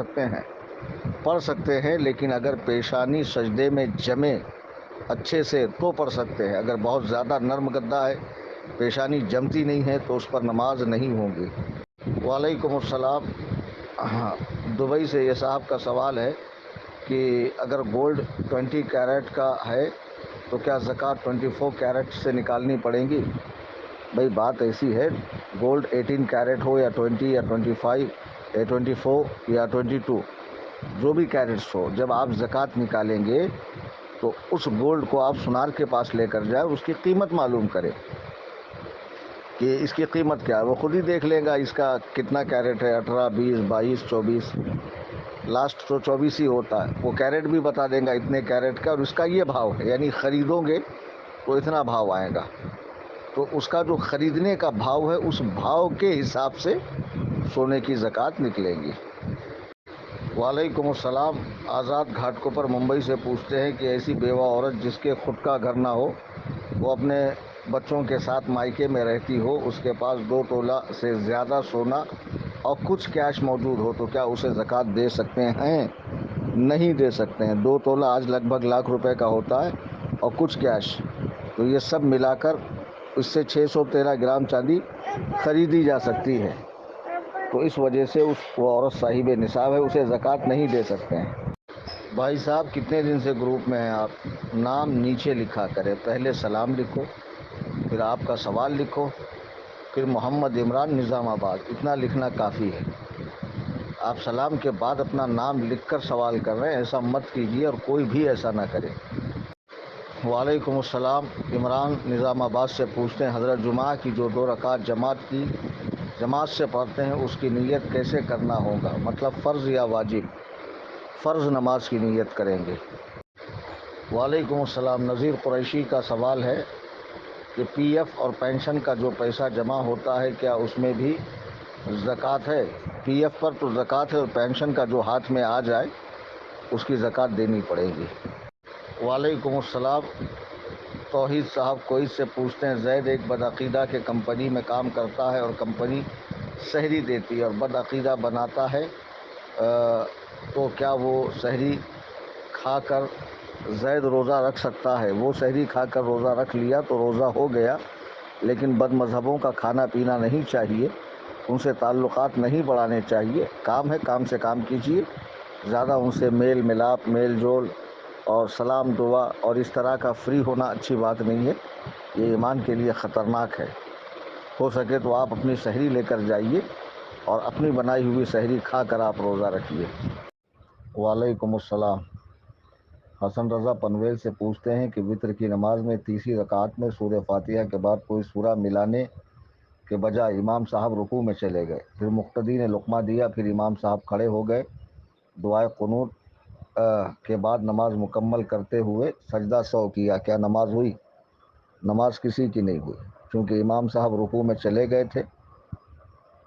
سکتے ہیں، لیکن اگر پیشانی سجدے میں جمے اچھے سے تو پڑھ سکتے ہیں، اگر بہت زیادہ نرم گدا ہے، پیشانی جمتی نہیں ہے تو اس پر نماز نہیں ہوگی۔ وعلیکم السلام۔ دبئی سے یہ صاحب کا سوال ہے کہ اگر گولڈ 20 کیرٹ کا ہے تو کیا زکوٰۃ 24 کیرٹ سے نکالنی پڑیں گی؟ بھائی بات ایسی ہے، گولڈ 18 کیرٹ ہو یا 20 یا 25 یا 24 یا 22، جو بھی کیرٹس ہو، جب آپ زکوٰۃ نکالیں گے تو اس گولڈ کو آپ سنار کے پاس لے کر جائیں، اس کی قیمت معلوم کریں کہ اس کی قیمت کیا ہے۔ وہ خود ہی دیکھ لے گا اس کا کتنا کیرٹ ہے، 18، 20، 22، 24، لاسٹ تو 24 ہی ہوتا ہے۔ وہ کیرٹ بھی بتا دیں گا اتنے کیرٹ کا، اور اس کا یہ بھاؤ ہے، یعنی خریدو گے تو اتنا بھاؤ آئے گا، تو اس کا جو خریدنے کا بھاؤ ہے اس بھاؤ کے حساب سے سونے کی زکوٰۃ نکلے گی۔ وعلیکم السلام۔ آزاد گھاٹ پر ممبئی سے پوچھتے ہیں کہ ایسی بیوہ عورت جس کے خود کا گھر نہ ہو، وہ اپنے بچوں کے ساتھ مائکے میں رہتی ہو، اس کے پاس 2 تولہ سے زیادہ سونا اور کچھ کیش موجود ہو، تو کیا اسے زکوٰۃ دے سکتے ہیں؟ نہیں دے سکتے ہیں۔ 2 تولہ آج لگ بھگ لاکھ روپے کا ہوتا ہے، اور کچھ کیش، تو یہ سب ملا کر اس سے 613 گرام چاندی خریدی جا سکتی ہے، تو اس وجہ سے وہ عورت صاحب نصاب ہے، اسے زکوٰۃ نہیں دے سکتے ہیں۔ بھائی صاحب کتنے دن سے گروپ میں ہیں آپ؟ نام نیچے لکھا کریں، پہلے سلام لکھو، پھر آپ کا سوال لکھو، پھر محمد عمران نظام آباد، اتنا لکھنا کافی ہے۔ آپ سلام کے بعد اپنا نام لکھ کر سوال کر رہے ہیں، ایسا مت کیجیے، اور کوئی بھی ایسا نہ کرے۔ وعلیکم السلام۔ عمران نظام آباد سے پوچھتے ہیں حضرت جمعہ کی جو 2 رکعت جماعت سے پڑھتے ہیں، اس کی نیت کیسے کرنا ہوگا؟ مطلب فرض یا واجب؟ فرض نماز کی نیت کریں گے۔ وعلیکم السلام۔ نذیر قریشی کا سوال ہے کہ پی ایف اور پینشن کا جو پیسہ جمع ہوتا ہے، کیا اس میں بھی زکوٰۃ ہے؟ پی ایف پر تو زکوٰۃ ہے، اور پینشن کا جو ہاتھ میں آ جائے اس کی زکوٰۃ دینی پڑے گی۔ وعلیکم السلام۔ توحید صاحب کوئٹ سے پوچھتے ہیں زید ایک بدعقیدہ کے کمپنی میں کام کرتا ہے، اور کمپنی سحری دیتی ہے اور بدعقیدہ بناتا ہے، تو کیا وہ سحری کھا کر زید روزہ رکھ سکتا ہے؟ وہ سحری کھا کر روزہ رکھ لیا تو روزہ ہو گیا، لیکن بد مذہبوں کا کھانا پینا نہیں چاہیے، ان سے تعلقات نہیں بڑھانے چاہیے۔ کام ہے، کام سے کام کیجیے، زیادہ ان سے میل ملاپ، میل جول اور سلام دعا اور اس طرح کا فری ہونا اچھی بات نہیں ہے، یہ ایمان کے لیے خطرناک ہے۔ ہو سکے تو آپ اپنی سحری لے کر جائیے، اور اپنی بنائی ہوئی سحری کھا کر آپ روزہ رکھیے۔ وعلیکم السلام۔ حسن رضا پنویل سے پوچھتے ہیں کہ وتر کی نماز میں تیسری رکعت میں سورہ فاتحہ کے بعد کوئی سورہ ملانے کے بجائے امام صاحب رکوع میں چلے گئے، پھر مقتدی نے لقمہ دیا، پھر امام صاحب کھڑے ہو گئے، دعائے قنوت کے بعد نماز مکمل کرتے ہوئے سجدہ سہو کیا، کیا نماز ہوئی؟ نماز کسی کی نہیں ہوئی، کیونکہ امام صاحب رکوع میں چلے گئے تھے،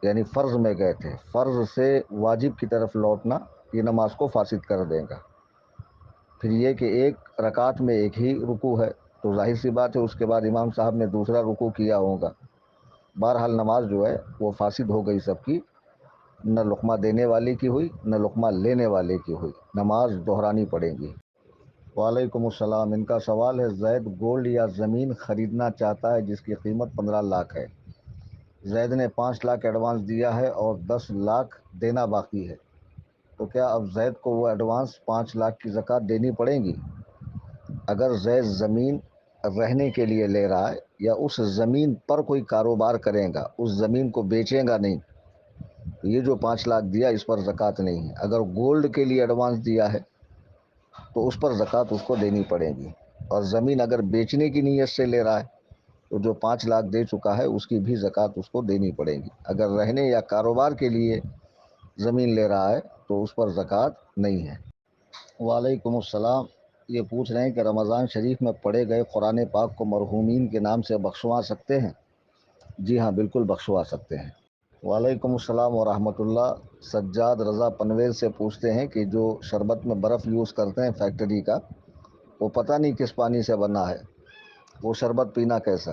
یعنی فرض میں گئے تھے۔ فرض سے واجب کی طرف لوٹنا یہ نماز کو فاسد کر دے گا۔ پھر یہ کہ ایک رکعت میں ایک ہی رکوع ہے، تو ظاہر سی بات ہے اس کے بعد امام صاحب نے دوسرا رکوع کیا ہوگا۔ بہرحال نماز جو ہے وہ فاسد ہو گئی سب کی، نہ لقمہ دینے والے کی ہوئی، نہ لقمہ لینے والے کی ہوئی، نماز دہرانی پڑے گی۔ وعلیکم السلام۔ ان کا سوال ہے زید گولڈ یا زمین خریدنا چاہتا ہے جس کی قیمت 15 لاکھ ہے، زید نے 5 لاکھ ایڈوانس دیا ہے اور 10 لاکھ دینا باقی ہے، تو کیا اب زید کو وہ ایڈوانس 5 لاکھ کی زکوٰۃ دینی پڑے گی؟ اگر زید زمین رہنے کے لیے لے رہا ہے یا اس زمین پر کوئی کاروبار کرے گا، اس زمین کو بیچے گا نہیں، تو یہ جو 5 لاکھ دیا اس پر زکوٰۃ نہیں ہے۔ اگر گولڈ کے لیے ایڈوانس دیا ہے تو اس پر زکوٰۃ اس کو دینی پڑے گی، اور زمین اگر بیچنے کی نیت سے لے رہا ہے تو جو 5 لاکھ دے چکا ہے اس کی بھی زکوٰۃ اس کو دینی پڑے گی۔ اگر رہنے یا کاروبار کے لیے زمین لے رہا ہے تو اس پر زکوٰۃ نہیں ہے۔ وعلیکم السلام۔ یہ پوچھ رہے ہیں کہ رمضان شریف میں پڑھے گئے قرآن پاک کو مرحومین کے نام سے بخشوا سکتے ہیں؟ جی ہاں، بالکل بخشوا سکتے ہیں۔ وعلیکم السلام ورحمۃ اللہ۔ سجاد رضا پنویل سے پوچھتے ہیں کہ جو شربت میں برف یوز کرتے ہیں فیکٹری کا، وہ پتہ نہیں کس پانی سے بنا ہے، وہ شربت پینا کیسا؟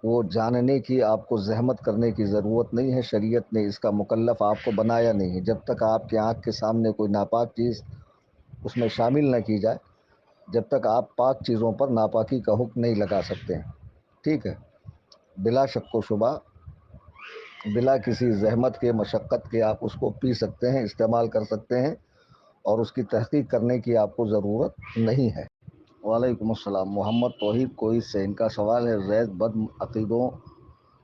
وہ جاننے کی آپ کو زحمت کرنے کی ضرورت نہیں ہے، شریعت نے اس کا مکلف آپ کو بنایا نہیں ہے۔ جب تک آپ کے آنکھ کے سامنے کوئی ناپاک چیز اس میں شامل نہ کی جائے، جب تک آپ پاک چیزوں پر ناپاکی کا حکم نہیں لگا سکتے ہیں، ٹھیک ہے؟ بلا شک و شبہ، بلا کسی زحمت کے، مشقت کے آپ اس کو پی سکتے ہیں، استعمال کر سکتے ہیں، اور اس کی تحقیق کرنے کی آپ کو ضرورت نہیں ہے۔ وعلیکم السلام۔ محمد توحید کوئی سے، ان کا سوال ہے زید بد عقیدوں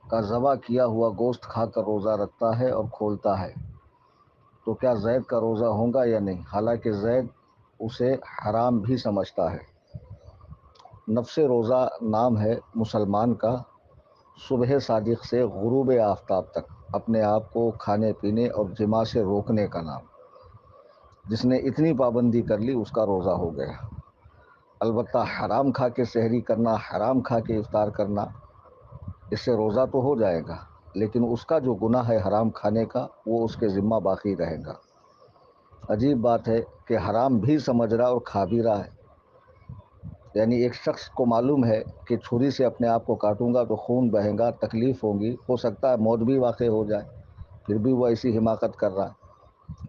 کا ذبح کیا ہوا گوشت کھا کر روزہ رکھتا ہے اور کھولتا ہے تو کیا زید کا روزہ ہوگا یا نہیں؟ حالانکہ زید اسے حرام بھی سمجھتا ہے۔ نفس روزہ نام ہے مسلمان کا صبح صادق سے غروب آفتاب تک اپنے آپ کو کھانے پینے اور جماع سے روکنے کا نام۔ جس نے اتنی پابندی کر لی اس کا روزہ ہو گیا۔ البتہ حرام کھا کے سحری کرنا، حرام کھا کے افطار کرنا، اس سے روزہ تو ہو جائے گا، لیکن اس کا جو گناہ ہے حرام کھانے کا وہ اس کے ذمہ باقی رہے گا۔ عجیب بات ہے کہ حرام بھی سمجھ رہا اور کھا بھی رہا ہے۔ یعنی ایک شخص کو معلوم ہے کہ چھری سے اپنے آپ کو کاٹوں گا تو خون بہے گا، تکلیف ہوگی، ہو سکتا ہے موت بھی واقع ہو جائے، پھر بھی وہ ایسی حماقت کر رہا ہے۔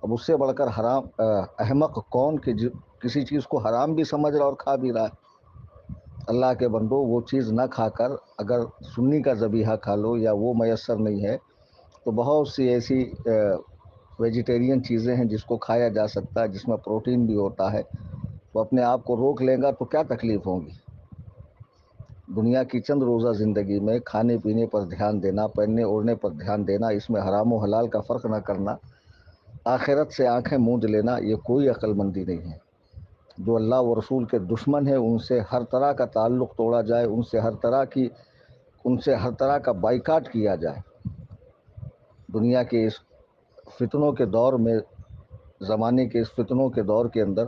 اب اس سے بڑھ کر احمق کون کہ کسی چیز کو حرام بھی سمجھ رہا اور کھا بھی رہا ہے۔ اللہ کے بندو، وہ چیز نہ کھا کر اگر سنی کا ذبیحہ کھا لو یا وہ میسر نہیں ہے تو بہت سی ایسی ویجیٹیرین چیزیں ہیں جس کو کھایا جا سکتا ہے، جس میں پروٹین بھی ہوتا ہے۔ وہ اپنے آپ کو روک لے گا تو کیا تکلیف ہوگی؟ دنیا کی چند روزہ زندگی میں کھانے پینے پر دھیان دینا، پہننے اوڑھنے پر دھیان دینا، اس میں حرام و حلال کا فرق نہ کرنا، آخرت سے آنکھیں موند لینا، یہ کوئی عقل مندی نہیں ہے۔ جو اللہ و رسول کے دشمن ہیں ان سے ہر طرح کا تعلق توڑا جائے، ان سے ہر طرح کا بائیکاٹ کیا جائے۔ دنیا کے اس فتنوں کے دور میں، زمانے کے اس فتنوں کے دور کے اندر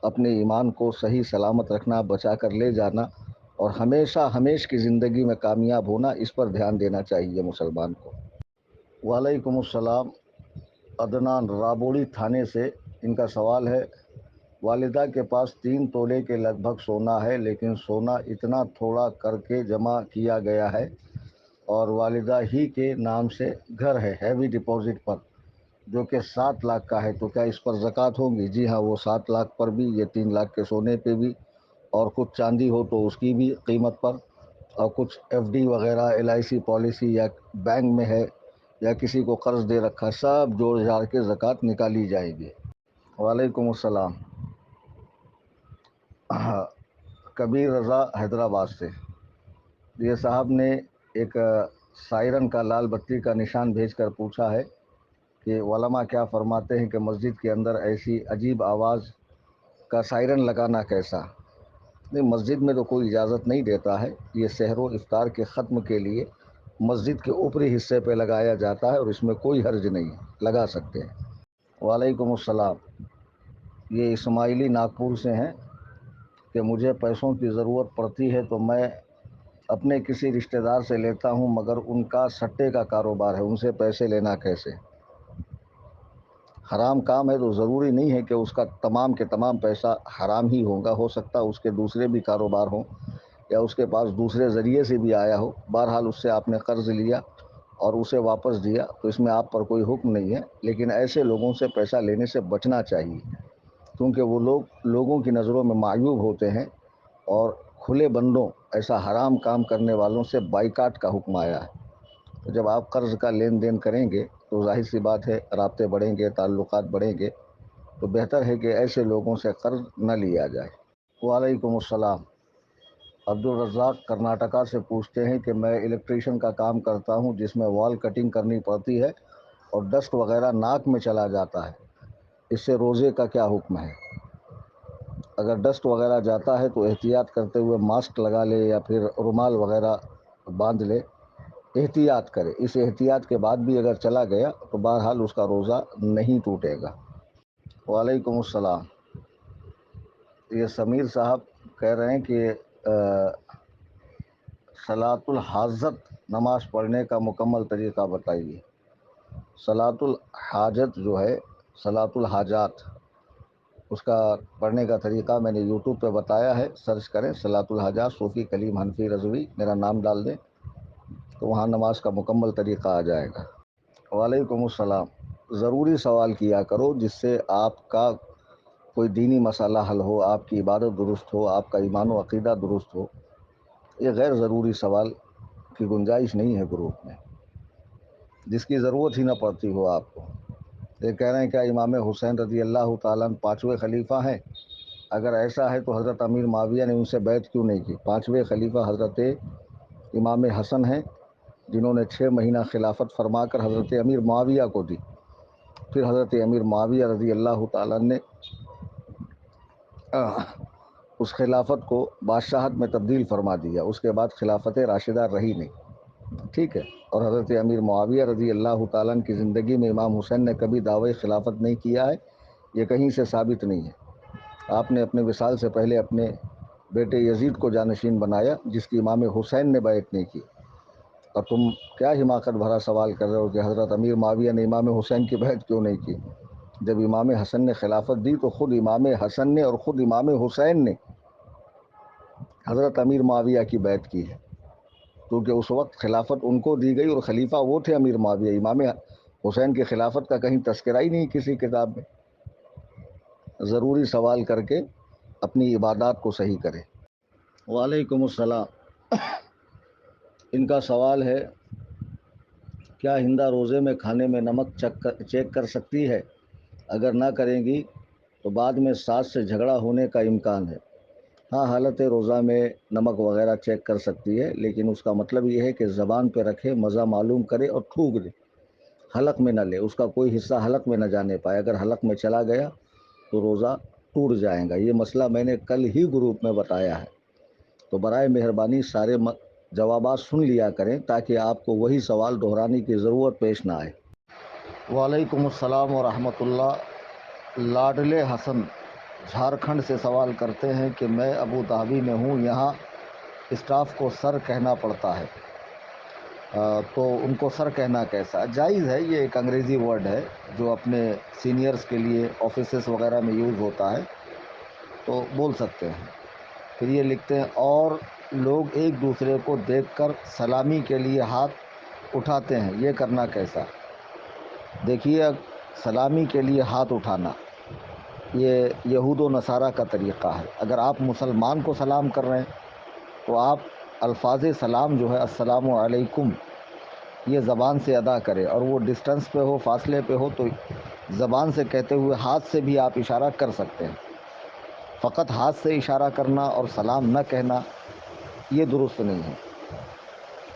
اپنے ایمان کو صحیح سلامت رکھنا، بچا کر لے جانا اور ہمیشہ کی زندگی میں کامیاب ہونا، اس پر دھیان دینا چاہیے مسلمان کو۔ وعلیکم السلام۔ عدنان رابوڑی تھانے سے، ان کا سوال ہے والدہ کے پاس 3 تولے کے لگ بھگ سونا ہے، لیکن سونا اتنا تھوڑا کر کے جمع کیا گیا ہے اور والدہ ہی کے نام سے گھر ہے ہیوی ڈپازٹ پر، جو کہ 7 لاکھ کا ہے، تو کیا اس پر زکوٰۃ ہوگی؟ جی ہاں، وہ 7 لاکھ پر بھی، یہ 3 لاکھ کے سونے پہ بھی، اور کچھ چاندی ہو تو اس کی بھی قیمت پر، اور کچھ ایف ڈی وغیرہ، LIC پالیسی یا بینک میں ہے یا کسی کو قرض دے رکھا، سب جوڑ جاڑ کے زکوٰۃ نکالی جائے گی۔ وعلیکم السلام۔ کبیر رضا حیدرآباد سے، یہ صاحب نے ایک سائرن کا لال بتی کا نشان بھیج کر پوچھا ہے کہ علماء کیا فرماتے ہیں کہ مسجد کے اندر ایسی عجیب آواز کا سائرن لگانا کیسا؟ نہیں، مسجد میں تو کوئی اجازت نہیں دیتا ہے، یہ سحر و افطار کے ختم کے لیے مسجد کے اوپری حصے پہ لگایا جاتا ہے اور اس میں کوئی حرج نہیں ہے، لگا سکتے ہیں۔ وعلیکم السلام۔ یہ اسماعیلی ناگپور سے ہیں کہ مجھے پیسوں کی ضرورت پڑتی ہے تو میں اپنے کسی رشتہ دار سے لیتا ہوں، مگر ان کا سٹے کا کاروبار ہے، ان سے پیسے لینا کیسے؟ حرام کام ہے تو ضروری نہیں ہے کہ اس کا تمام کے تمام پیسہ حرام ہی ہوگا، ہو سکتا ہے اس کے دوسرے بھی کاروبار ہوں یا اس کے پاس دوسرے ذریعے سے بھی آیا ہو۔ بہرحال اس سے آپ نے قرض لیا اور اسے واپس دیا تو اس میں آپ پر کوئی حکم نہیں ہے، لیکن ایسے لوگوں سے پیسہ لینے سے بچنا چاہیے، کیونکہ وہ لوگوں کی نظروں میں معیوب ہوتے ہیں، اور کھلے بندوں ایسا حرام کام کرنے والوں سے بائیکاٹ کا حکم آیا ہے۔ تو جب آپ قرض کا لین دین کریں گے تو ظاہر سی بات ہے رابطے بڑھیں گے، تعلقات بڑھیں گے، تو بہتر ہے کہ ایسے لوگوں سے قرض نہ لیا جائے۔ وعلیکم السلام۔ عبدالرزاق کرناٹکا سے پوچھتے ہیں کہ میں الیکٹریشین کا کام کرتا ہوں جس میں وال کٹنگ کرنی پڑتی ہے اور ڈسٹ وغیرہ ناک میں چلا جاتا ہے، اس سے روزے کا کیا حکم ہے؟ اگر ڈسٹ وغیرہ جاتا ہے تو احتیاط کرتے ہوئے ماسک لگا لے یا پھر رومال وغیرہ باندھ لے، احتیاط کرے۔ اس احتیاط کے بعد بھی اگر چلا گیا تو بہرحال اس کا روزہ نہیں ٹوٹے گا۔ وعلیکم السلام۔ یہ سمیر صاحب کہہ رہے ہیں کہ صلاۃ الحاجت نماز پڑھنے کا مکمل طریقہ بتائیے۔ صلاۃ الحاجت جو ہے، صلاۃ الحاجات، اس کا پڑھنے کا طریقہ میں نے یوٹیوب پہ بتایا ہے، سرچ کریں صلاۃ الحاجات صوفی کلیم حنفی رضوی، میرا نام ڈال دیں تو وہاں نماز کا مکمل طریقہ آ جائے گا۔ وعلیکم السلام۔ ضروری سوال کیا کرو جس سے آپ کا کوئی دینی مسئلہ حل ہو، آپ کی عبادت درست ہو، آپ کا ایمان و عقیدہ درست ہو۔ یہ غیر ضروری سوال کی گنجائش نہیں ہے گروپ میں، جس کی ضرورت ہی نہ پڑتی ہو آپ کو۔ یہ کہہ رہے ہیں کہ امام حسین رضی اللہ تعالیٰ عنہ پانچویں خلیفہ ہیں؟ اگر ایسا ہے تو حضرت امیر معاویہ نے ان سے بیعت کیوں نہیں کی؟ پانچویں خلیفہ حضرت امام حسن ہیں، جنہوں نے 6 مہینہ خلافت فرما کر حضرت امیر معاویہ کو دی۔ پھر حضرت امیر معاویہ رضی اللہ تعالیٰ نے اس خلافت کو بادشاہت میں تبدیل فرما دیا، اس کے بعد خلافت راشدہ رہی نہیں، ٹھیک ہے۔ اور حضرت امیر معاویہ رضی اللہ تعالیٰ عنہ کی زندگی میں امام حسین نے کبھی دعوی خلافت نہیں کیا ہے، یہ کہیں سے ثابت نہیں ہے۔ آپ نے اپنے وصال سے پہلے اپنے بیٹے یزید کو جانشین بنایا، جس کی امام حسین نے بیعت نہیں کی، اور تم کیا حماقت بھرا سوال کر رہے ہو کہ حضرت امیر معاویہ نے امام حسین کی بیعت کیوں نہیں کی؟ جب امام حسن نے خلافت دی تو خود امام حسن نے اور خود امام حسین نے حضرت امیر معاویہ کی بیعت کی ہے، کیونکہ اس وقت خلافت ان کو دی گئی اور خلیفہ وہ تھے امیر معاویہ۔ امام حسین کی خلافت کا کہیں تذکرہ ہی نہیں کسی کتاب میں۔ ضروری سوال کر کے اپنی عبادات کو صحیح کرے۔ وعلیکم السلام۔ ان کا سوال ہے، کیا ہندہ روزے میں کھانے میں نمک چیک کر سکتی ہے؟ اگر نہ کریں گی تو بعد میں ساس سے جھگڑا ہونے کا امکان ہے۔ ہاں، حالت روزہ میں نمک وغیرہ چیک کر سکتی ہے، لیکن اس کا مطلب یہ ہے کہ زبان پہ رکھے، مزہ معلوم کرے اور تھوک دے، حلق میں نہ لے، اس کا کوئی حصہ حلق میں نہ جانے پائے۔ اگر حلق میں چلا گیا تو روزہ ٹوٹ جائے گا۔ یہ مسئلہ میں نے کل ہی گروپ میں بتایا ہے، تو برائے مہربانی سارے جوابات سن لیا کریں تاکہ آپ کو وہی سوال دہرانے کی ضرورت پیش نہ آئے۔ وعلیکم السلام ورحمۃ اللہ۔ لاڈلے حسن جھارکھنڈ سے سوال کرتے ہیں کہ میں ابو ظہبی میں ہوں، یہاں اسٹاف کو سر کہنا پڑتا ہے، تو ان کو سر کہنا کیسا جائز ہے؟ یہ ایک انگریزی ورڈ ہے جو اپنے سینئرز کے لیے آفیسز وغیرہ میں یوز ہوتا ہے، تو بول سکتے ہیں۔ پھر یہ لکھتے ہیں، اور لوگ ایک دوسرے کو دیکھ کر سلامی کے لیے ہاتھ اٹھاتے ہیں، یہ کرنا کیسا؟ دیکھیے، سلامی کے لیے ہاتھ اٹھانا یہ یہود و نصارہ کا طریقہ ہے۔ اگر آپ مسلمان کو سلام کر رہے ہیں تو آپ الفاظ سلام جو ہے السلام علیکم، یہ زبان سے ادا کرے، اور وہ ڈسٹنس پہ ہو، فاصلے پہ ہو، تو زبان سے کہتے ہوئے ہاتھ سے بھی آپ اشارہ کر سکتے ہیں۔ فقط ہاتھ سے اشارہ کرنا اور سلام نہ کہنا یہ درست نہیں ہے۔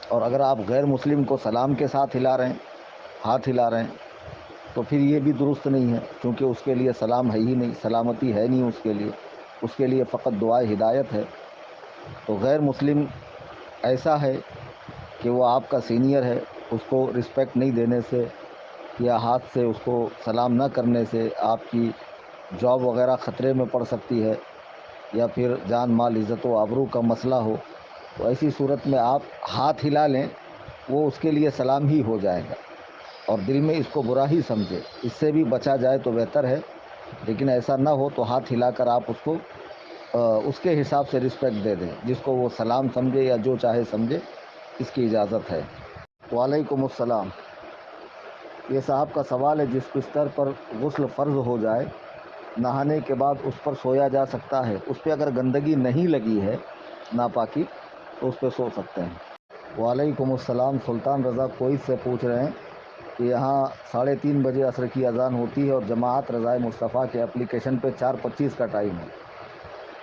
اور اگر آپ غیر مسلم کو سلام کے ساتھ ہلا رہے ہیں، ہاتھ ہلا رہے ہیں، تو پھر یہ بھی درست نہیں ہے، کیونکہ اس کے لیے سلام ہے ہی نہیں، سلامتی ہے نہیں اس کے لیے فقط دعائے ہدایت ہے۔ تو غیر مسلم ایسا ہے کہ وہ آپ کا سینئر ہے، اس کو رسپیکٹ نہیں دینے سے یا ہاتھ سے اس کو سلام نہ کرنے سے آپ کی جاب وغیرہ خطرے میں پڑ سکتی ہے، یا پھر جان مال عزت و آبرو کا مسئلہ ہو، تو ایسی صورت میں آپ ہاتھ ہلا لیں، وہ اس کے لیے سلام ہی ہو جائے گا، اور دل میں اس کو برا ہی سمجھے۔ اس سے بھی بچا جائے تو بہتر ہے، لیکن ایسا نہ ہو تو ہاتھ ہلا کر آپ اس کو اس کے حساب سے رسپیکٹ دے دیں، جس کو وہ سلام سمجھے یا جو چاہے سمجھے، اس کی اجازت ہے۔ وعلیکم السلام۔ یہ صاحب کا سوال ہے، جس بستر پر غسل فرض ہو جائے، نہانے کے بعد اس پر سویا جا سکتا ہے؟ اس پہ اگر گندگی نہیں لگی ہے، ناپاکی، تو اس پہ سو سکتے ہیں۔ وعلیکم السلام۔ سلطان رضا کوئٹ سے پوچھ رہے ہیں کہ یہاں 3:30 بجے عصر کی اذان ہوتی ہے اور جماعت رضائے مصطفیٰ کے اپلیکیشن پہ 4:25 کا ٹائم ہے۔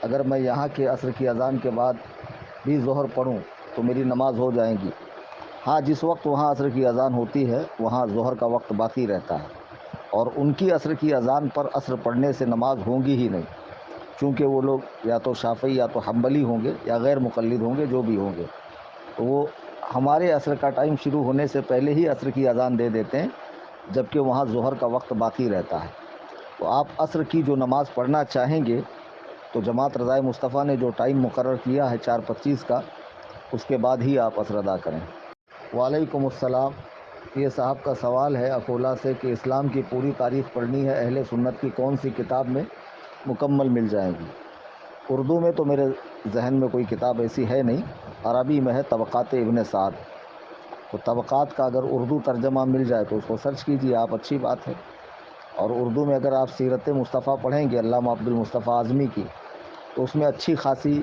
اگر میں یہاں کے عصر کی اذان کے بعد بھی ظہر پڑھوں تو میری نماز ہو جائے گی؟ ہاں، جس وقت وہاں عصر کی اذان ہوتی ہے وہاں ظہر کا وقت باقی رہتا ہے، اور ان کی عصر کی اذان پر عصر پڑھنے سے نماز ہوگی ہی نہیں، چونکہ وہ لوگ یا تو شافعی یا تو حنبلی ہوں گے یا غیر مقلد ہوں گے، جو بھی ہوں گے، تو وہ ہمارے عصر کا ٹائم شروع ہونے سے پہلے ہی عصر کی اذان دے دیتے ہیں، جبکہ وہاں ظہر کا وقت باقی رہتا ہے۔ تو آپ عصر کی جو نماز پڑھنا چاہیں گے تو جماعت رضائے مصطفیٰ نے جو ٹائم مقرر کیا ہے 4:25 کا، اس کے بعد ہی آپ عصر ادا کریں۔ وعلیکم السلام۔ یہ صاحب کا سوال ہے اکولہ سے کہ اسلام کی پوری تاریخ پڑھنی ہے، اہل سنت کی کون سی کتاب میں مکمل مل جائے گی؟ اردو میں تو میرے ذہن میں کوئی کتاب ایسی ہے نہیں، عربی میں ہے طبقات ابن سعد، تو طبقات کا اگر اردو ترجمہ مل جائے تو اس کو سرچ کیجیے آپ، اچھی بات ہے۔ اور اردو میں اگر آپ سیرت مصطفیٰ پڑھیں گے علامہ عبد المصطفیٰ اعظمی کی، تو اس میں اچھی خاصی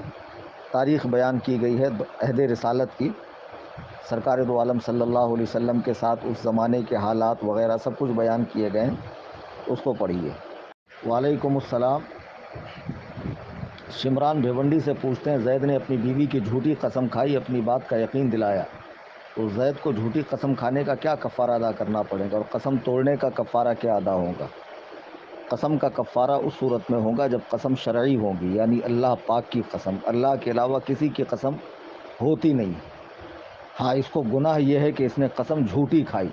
تاریخ بیان کی گئی ہے عہد رسالت کی، سرکار دو عالم صلی اللہ علیہ وسلم کے ساتھ اس زمانے کے حالات وغیرہ سب کچھ بیان کیے گئے ہیں۔ اس کو پڑھیے۔ وعلیکم السلام۔ شمران بھیونڈی سے پوچھتے ہیں، زید نے اپنی بیوی کی جھوٹی قسم کھائی، اپنی بات کا یقین دلایا، تو زید کو جھوٹی قسم کھانے کا کیا کفارہ ادا کرنا پڑے گا، اور قسم توڑنے کا کفارہ کیا ادا ہوگا؟ قسم کا کفارہ اس صورت میں ہوگا جب قسم شرعی ہوگی، یعنی اللہ پاک کی قسم، اللہ کے علاوہ کسی کی قسم ہوتی نہیں۔ ہاں، اس کو گناہ یہ ہے کہ اس نے قسم جھوٹی کھائی،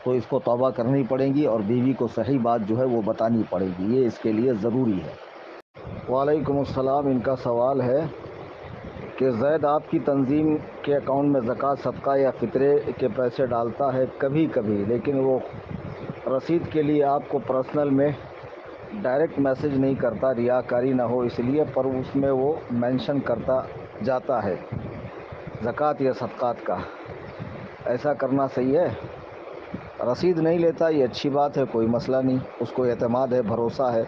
تو اس کو توبہ کرنی پڑے گی اور بیوی کو صحیح بات جو ہے وہ بتانی پڑے گی، یہ اس کے لیے ضروری ہے۔ وعلیکم السلام۔ ان کا سوال ہے کہ زید آپ کی تنظیم کے اکاؤنٹ میں زکوٰۃ، صدقہ یا فطرے کے پیسے ڈالتا ہے کبھی کبھی، لیکن وہ رسید کے لیے آپ کو پرسنل میں ڈائریکٹ میسج نہیں کرتا، ریاکاری نہ ہو اس لیے، پر اس میں وہ مینشن کرتا جاتا ہے زکوٰۃ یا صدقات کا، ایسا کرنا صحیح ہے؟ رسید نہیں لیتا یہ اچھی بات ہے، کوئی مسئلہ نہیں، اس کو اعتماد ہے، بھروسہ ہے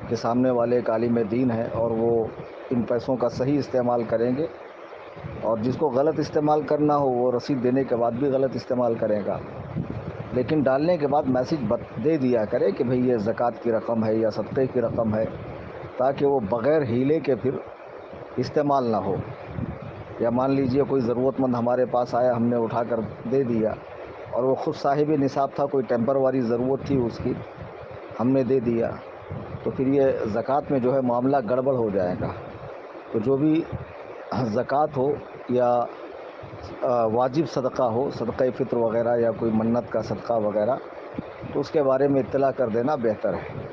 کہ سامنے والے ایک عالم دین ہے اور وہ ان پیسوں کا صحیح استعمال کریں گے، اور جس کو غلط استعمال کرنا ہو وہ رسید دینے کے بعد بھی غلط استعمال کرے گا، لیکن ڈالنے کے بعد میسج دے دیا کرے کہ بھئی یہ زکوٰۃ کی رقم ہے یا صدقے کی رقم ہے، تاکہ وہ بغیر ہیلے کے پھر استعمال نہ ہو۔ یا مان لیجئے کوئی ضرورت مند ہمارے پاس آیا، ہم نے اٹھا کر دے دیا، اور وہ خود صاحب نصاب تھا، کوئی ٹیمپروری ضرورت تھی اس کی، ہم نے دے دیا، تو پھر یہ زکوٰۃ میں جو ہے معاملہ گڑبڑ ہو جائے گا۔ تو جو بھی زکوٰۃ ہو یا واجب صدقہ ہو، صدقہ فطر وغیرہ یا کوئی منت کا صدقہ وغیرہ، تو اس کے بارے میں اطلاع کر دینا بہتر ہے۔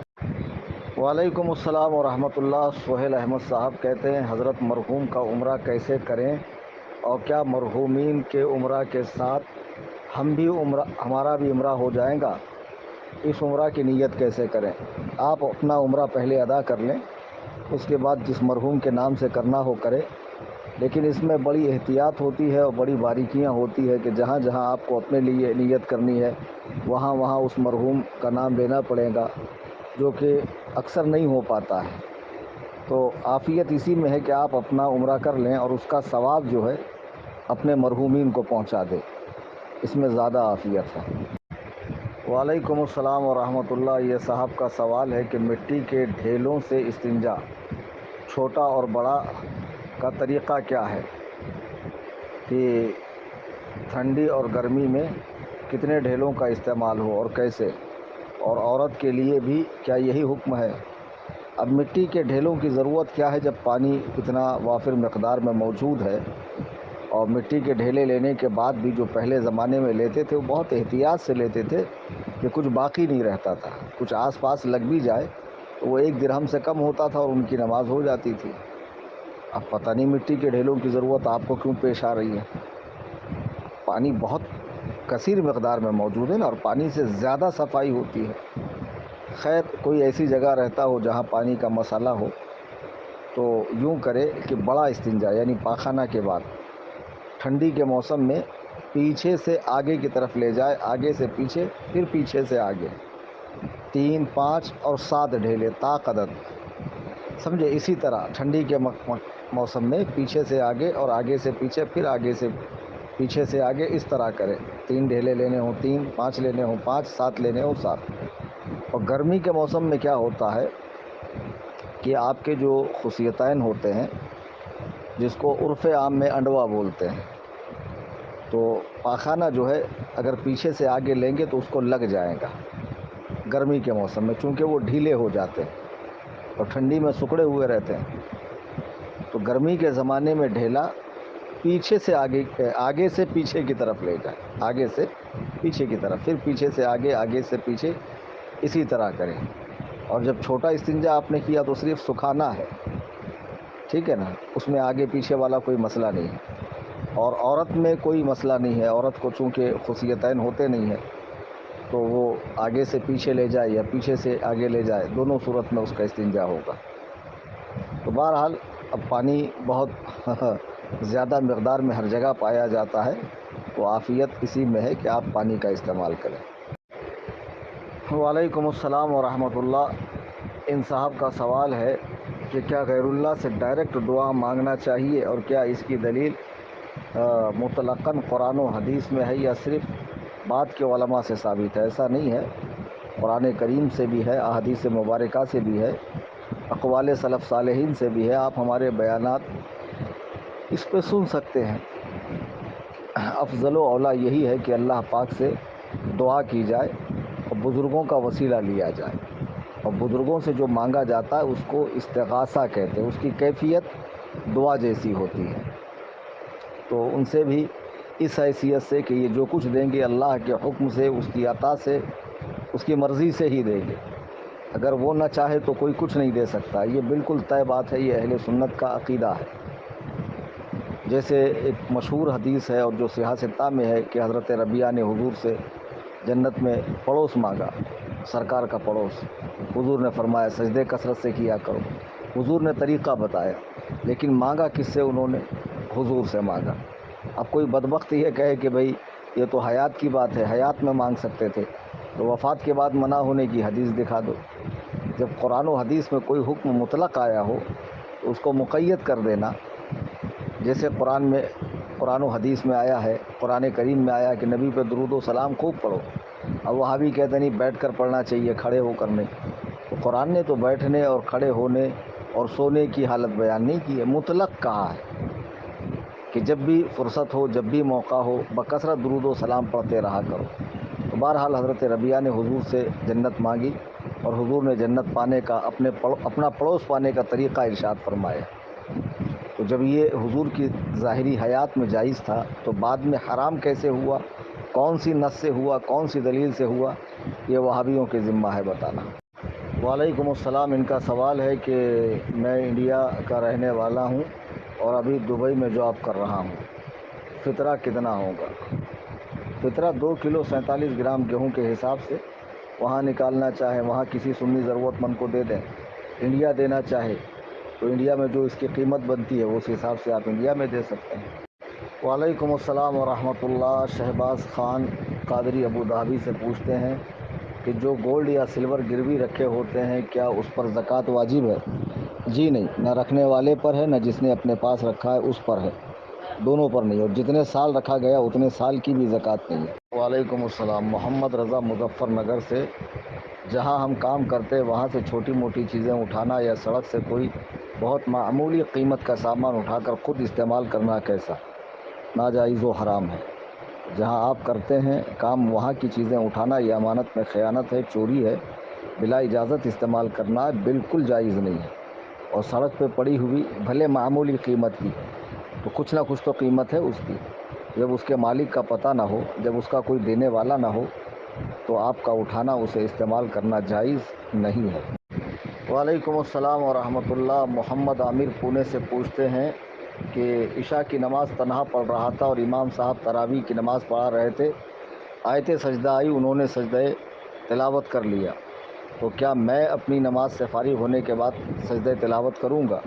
وعلیکم السلام ورحمۃ اللہ۔ سہیل احمد صاحب کہتے ہیں، حضرت مرحوم کا عمرہ کیسے کریں، اور کیا مرحومین کے عمرہ کے ساتھ ہمارا بھی عمرہ ہو جائے گا؟ اس عمرہ کی نیت کیسے کریں؟ آپ اپنا عمرہ پہلے ادا کر لیں، اس کے بعد جس مرحوم کے نام سے کرنا ہو کرے، لیکن اس میں بڑی احتیاط ہوتی ہے اور بڑی باریکیاں ہوتی ہے کہ جہاں جہاں آپ کو اپنے لیے نیت کرنی ہے وہاں وہاں اس مرحوم کا نام لینا پڑے گا، جو کہ اکثر نہیں ہو پاتا ہے۔ تو عافیت اسی میں ہے کہ آپ اپنا عمرہ کر لیں اور اس کا ثواب جو ہے اپنے مرحومین کو پہنچا دیں، اس میں زیادہ عافیت ہے۔ وعلیکم السلام ورحمۃ اللہ۔ یہ صاحب کا سوال ہے کہ مٹی کے ڈھیلوں سے استنجا، چھوٹا اور بڑا کا طریقہ کیا ہے، کہ ٹھنڈی اور گرمی میں کتنے ڈھیلوں کا استعمال ہو اور کیسے، اور عورت کے لیے بھی کیا یہی حکم ہے؟ اب مٹی کے ڈھیلوں کی ضرورت کیا ہے جب پانی اتنا وافر مقدار میں موجود ہے، اور مٹی کے ڈھیلے لینے کے بعد بھی جو پہلے زمانے میں لیتے تھے وہ بہت احتیاط سے لیتے تھے کہ کچھ باقی نہیں رہتا تھا، کچھ آس پاس لگ بھی جائے تو وہ 1 درہم سے کم ہوتا تھا اور ان کی نماز ہو جاتی تھی۔ اب پتہ نہیں مٹی کے ڈھیلوں کی ضرورت آپ کو کیوں پیش آ رہی ہے؟ پانی بہت کثیر مقدار میں موجود ہے نا، اور پانی سے زیادہ صفائی ہوتی ہے۔ خیر، کوئی ایسی جگہ رہتا ہو جہاں پانی کا مسئلہ ہو تو یوں کرے کہ بڑا استنجا، یعنی پاخانہ کے بعد ٹھنڈی کے موسم میں پیچھے سے آگے کی طرف لے جائے، آگے سے پیچھے، پھر پیچھے سے آگے، 3، 5 اور 7 ڈھیلے طاقدر، سمجھے؟ اسی طرح ٹھنڈی کے موسم میں پیچھے سے آگے اور آگے سے پیچھے، پھر آگے سے پیچھے سے آگے، اس طرح کرے۔ 3 ڈھیلے لینے ہوں 3، 5 لینے ہوں 5، 7 لینے ہوں 7۔ اور گرمی کے موسم میں کیا ہوتا ہے کہ آپ کے جو خصیتین ہوتے ہیں، جس کو عرف عام میں انڈوا بولتے ہیں، تو پاخانہ جو ہے اگر پیچھے سے آگے لیں گے تو اس کو لگ جائے گا گرمی کے موسم میں، چونکہ وہ ڈھیلے ہو جاتے ہیں اور ٹھنڈی میں سکڑے ہوئے رہتے ہیں۔ تو گرمی کے زمانے میں ڈھیلا پیچھے سے آگے سے پیچھے کی طرف لے جائے، آگے سے پیچھے کی طرف، پھر پیچھے سے آگے، آگے سے پیچھے، اسی طرح کریں۔ اور جب چھوٹا استنجا آپ نے کیا تو صرف سکھانا ہے، ٹھیک ہے نا، اس میں آگے پیچھے والا کوئی مسئلہ نہیں ہے۔ اور عورت میں کوئی مسئلہ نہیں ہے، عورت کو چونکہ خصیتین ہوتے نہیں ہیں تو وہ آگے سے پیچھے لے جائے یا پیچھے سے آگے لے جائے، دونوں صورت میں اس کا استنجا ہوگا۔ تو بہرحال اب پانی بہت زیادہ مقدار میں ہر جگہ پایا جاتا ہے، تو عافیت اسی میں ہے کہ آپ پانی کا استعمال کریں۔ وعلیکم السلام ورحمۃ اللہ۔ ان صاحب کا سوال ہے کہ کیا غیر اللہ سے ڈائریکٹ دعا مانگنا چاہیے، اور کیا اس کی دلیل مطلقاً قرآن و حدیث میں ہے یا صرف بعد کے علماء سے ثابت ہے؟ ایسا نہیں ہے، قرآن کریم سے بھی ہے، احادیث مبارکہ سے بھی ہے، اقوال سلف صالحین سے بھی ہے، آپ ہمارے بیانات اس پہ سن سکتے ہیں۔ افضل و اولا یہی ہے کہ اللہ پاک سے دعا کی جائے اور بزرگوں کا وسیلہ لیا جائے، اور بزرگوں سے جو مانگا جاتا ہے اس کو استغاثہ کہتے ہیں، اس کی کیفیت دعا جیسی ہوتی ہے۔ تو ان سے بھی اس حیثیت سے کہ یہ جو کچھ دیں گے اللہ کے حکم سے، اس کی عطا سے، اس کی مرضی سے ہی دیں گے، اگر وہ نہ چاہے تو کوئی کچھ نہیں دے سکتا۔ یہ بالکل طے بات ہے، یہ اہل سنت کا عقیدہ ہے۔ جیسے ایک مشہور حدیث ہے اور جو صحیح ستہ میں ہے کہ حضرت ربیعہ نے حضور سے جنت میں پڑوس مانگا، سرکار کا پڑوس۔ حضور نے فرمایا سجدے کثرت سے کیا کرو، حضور نے طریقہ بتایا، لیکن مانگا کس سے انہوں نے؟ حضور سے مانگا۔ اب کوئی بدبخت یہ کہے کہ بھئی یہ تو حیات کی بات ہے، حیات میں مانگ سکتے تھے، تو وفات کے بعد منع ہونے کی حدیث دکھا دو۔ جب قرآن و حدیث میں کوئی حکم مطلق آیا ہو تو اس کو مقید کر دینا، جیسے قرآن و حدیث میں آیا ہے، قرآن کریم میں آیا کہ نبی پہ درود و سلام خوب پڑھو، اب وہاں بھی کہتے نہیں بیٹھ کر پڑھنا چاہیے، کھڑے ہو کر نہیں۔ تو قرآن نے تو بیٹھنے اور کھڑے ہونے اور سونے کی حالت بیان نہیں کی ہے، مطلق کہا ہے کہ جب بھی فرصت ہو، جب بھی موقع ہو، بکثرت درود و سلام پڑھتے رہا کرو۔ تو بہرحال حضرت ربیعہ نے حضور سے جنت مانگی اور حضور نے جنت پانے کا اپنا پڑوس پانے کا طریقہ ارشاد فرمایا۔ تو جب یہ حضور کی ظاہری حیات میں جائز تھا تو بعد میں حرام کیسے ہوا، کون سی نص سے ہوا، کون سی دلیل سے ہوا، یہ وہابیوں کے ذمہ ہے بتانا۔ وعلیکم السلام۔ ان کا سوال ہے کہ میں انڈیا کا رہنے والا ہوں اور ابھی دبئی میں جاب کر رہا ہوں، فطرہ کتنا ہوگا؟ فطرہ 2 کلو 47 گرام گیہوں کے حساب سے، وہاں نکالنا چاہے وہاں کسی سنی ضرورت مند کو دے دیں، انڈیا دینا چاہے تو انڈیا میں جو اس کی قیمت بنتی ہے اس حساب سے آپ انڈیا میں دے سکتے ہیں۔ وعلیکم السلام ورحمۃ اللہ۔ شہباز خان قادری ابوظہبی سے پوچھتے ہیں کہ جو گولڈ یا سلور گروی رکھے ہوتے ہیں کیا اس پر زکوٰۃ واجب ہے؟ جی نہیں، نہ رکھنے والے پر ہے نہ جس نے اپنے پاس رکھا ہے اس پر ہے، دونوں پر نہیں، اور جتنے سال رکھا گیا اتنے سال کی بھی زکوٰۃ نہیں ہے۔ وعلیکم السلام۔ محمد رضا مظفر نگر سے، جہاں ہم کام کرتے وہاں سے چھوٹی موٹی چیزیں اٹھانا یا سڑک سے کوئی بہت معمولی قیمت کا سامان اٹھا کر خود استعمال کرنا کیسا ناجائز و حرام ہے؟ جہاں آپ کرتے ہیں کام وہاں کی چیزیں اٹھانا یہ امانت میں خیانت ہے، چوری ہے، بلا اجازت استعمال کرنا بالکل جائز نہیں ہے۔ اور سڑک پہ پڑی ہوئی بھلے معمولی قیمت کی تو کچھ نہ کچھ تو قیمت ہے اس کی، جب اس کے مالک کا پتہ نہ ہو، جب اس کا کوئی دینے والا نہ ہو تو آپ کا اٹھانا اسے استعمال کرنا جائز نہیں ہے۔ وعلیکم السلام ورحمۃ اللہ۔ محمد عامر پونے سے پوچھتے ہیں کہ عشاء کی نماز تنہا پڑھ رہا تھا اور امام صاحب تراویح کی نماز پڑھا رہے تھے، آیت سجدہ آئی، انہوں نے سجدہ تلاوت کر لیا، تو کیا میں اپنی نماز سے فارغ ہونے کے بعد سجدہ تلاوت کروں گا؟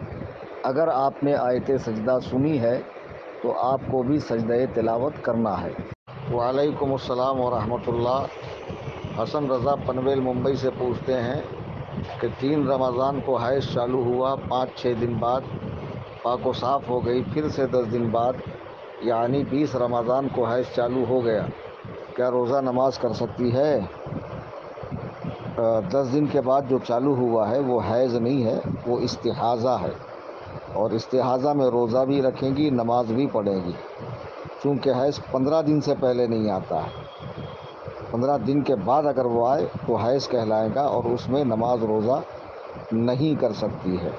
اگر آپ نے آیت سجدہ سنی ہے تو آپ کو بھی سجدہ تلاوت کرنا ہے۔ وعلیکم السلام ورحمۃ اللہ۔ حسن رضا پنویل ممبئی سے پوچھتے ہیں کہ 3 رمضان کو حیض چالو ہوا، 5-6 دن بعد پاک و صاف ہو گئی، پھر سے 10 دن بعد یعنی 20 رمضان کو حیض چالو ہو گیا، کیا روزہ نماز کر سکتی ہے؟ 10 دن کے بعد جو چالو ہوا ہے وہ حیض نہیں ہے، وہ استحاضہ ہے، اور استحاضہ میں روزہ بھی رکھیں گی، نماز بھی پڑھیں گی، چونکہ حیض 15 دن سے پہلے نہیں آتا ہے، 15 دن کے بعد اگر وہ آئے تو حیض کہلائے گا اور اس میں نماز روزہ نہیں کر سکتی ہے۔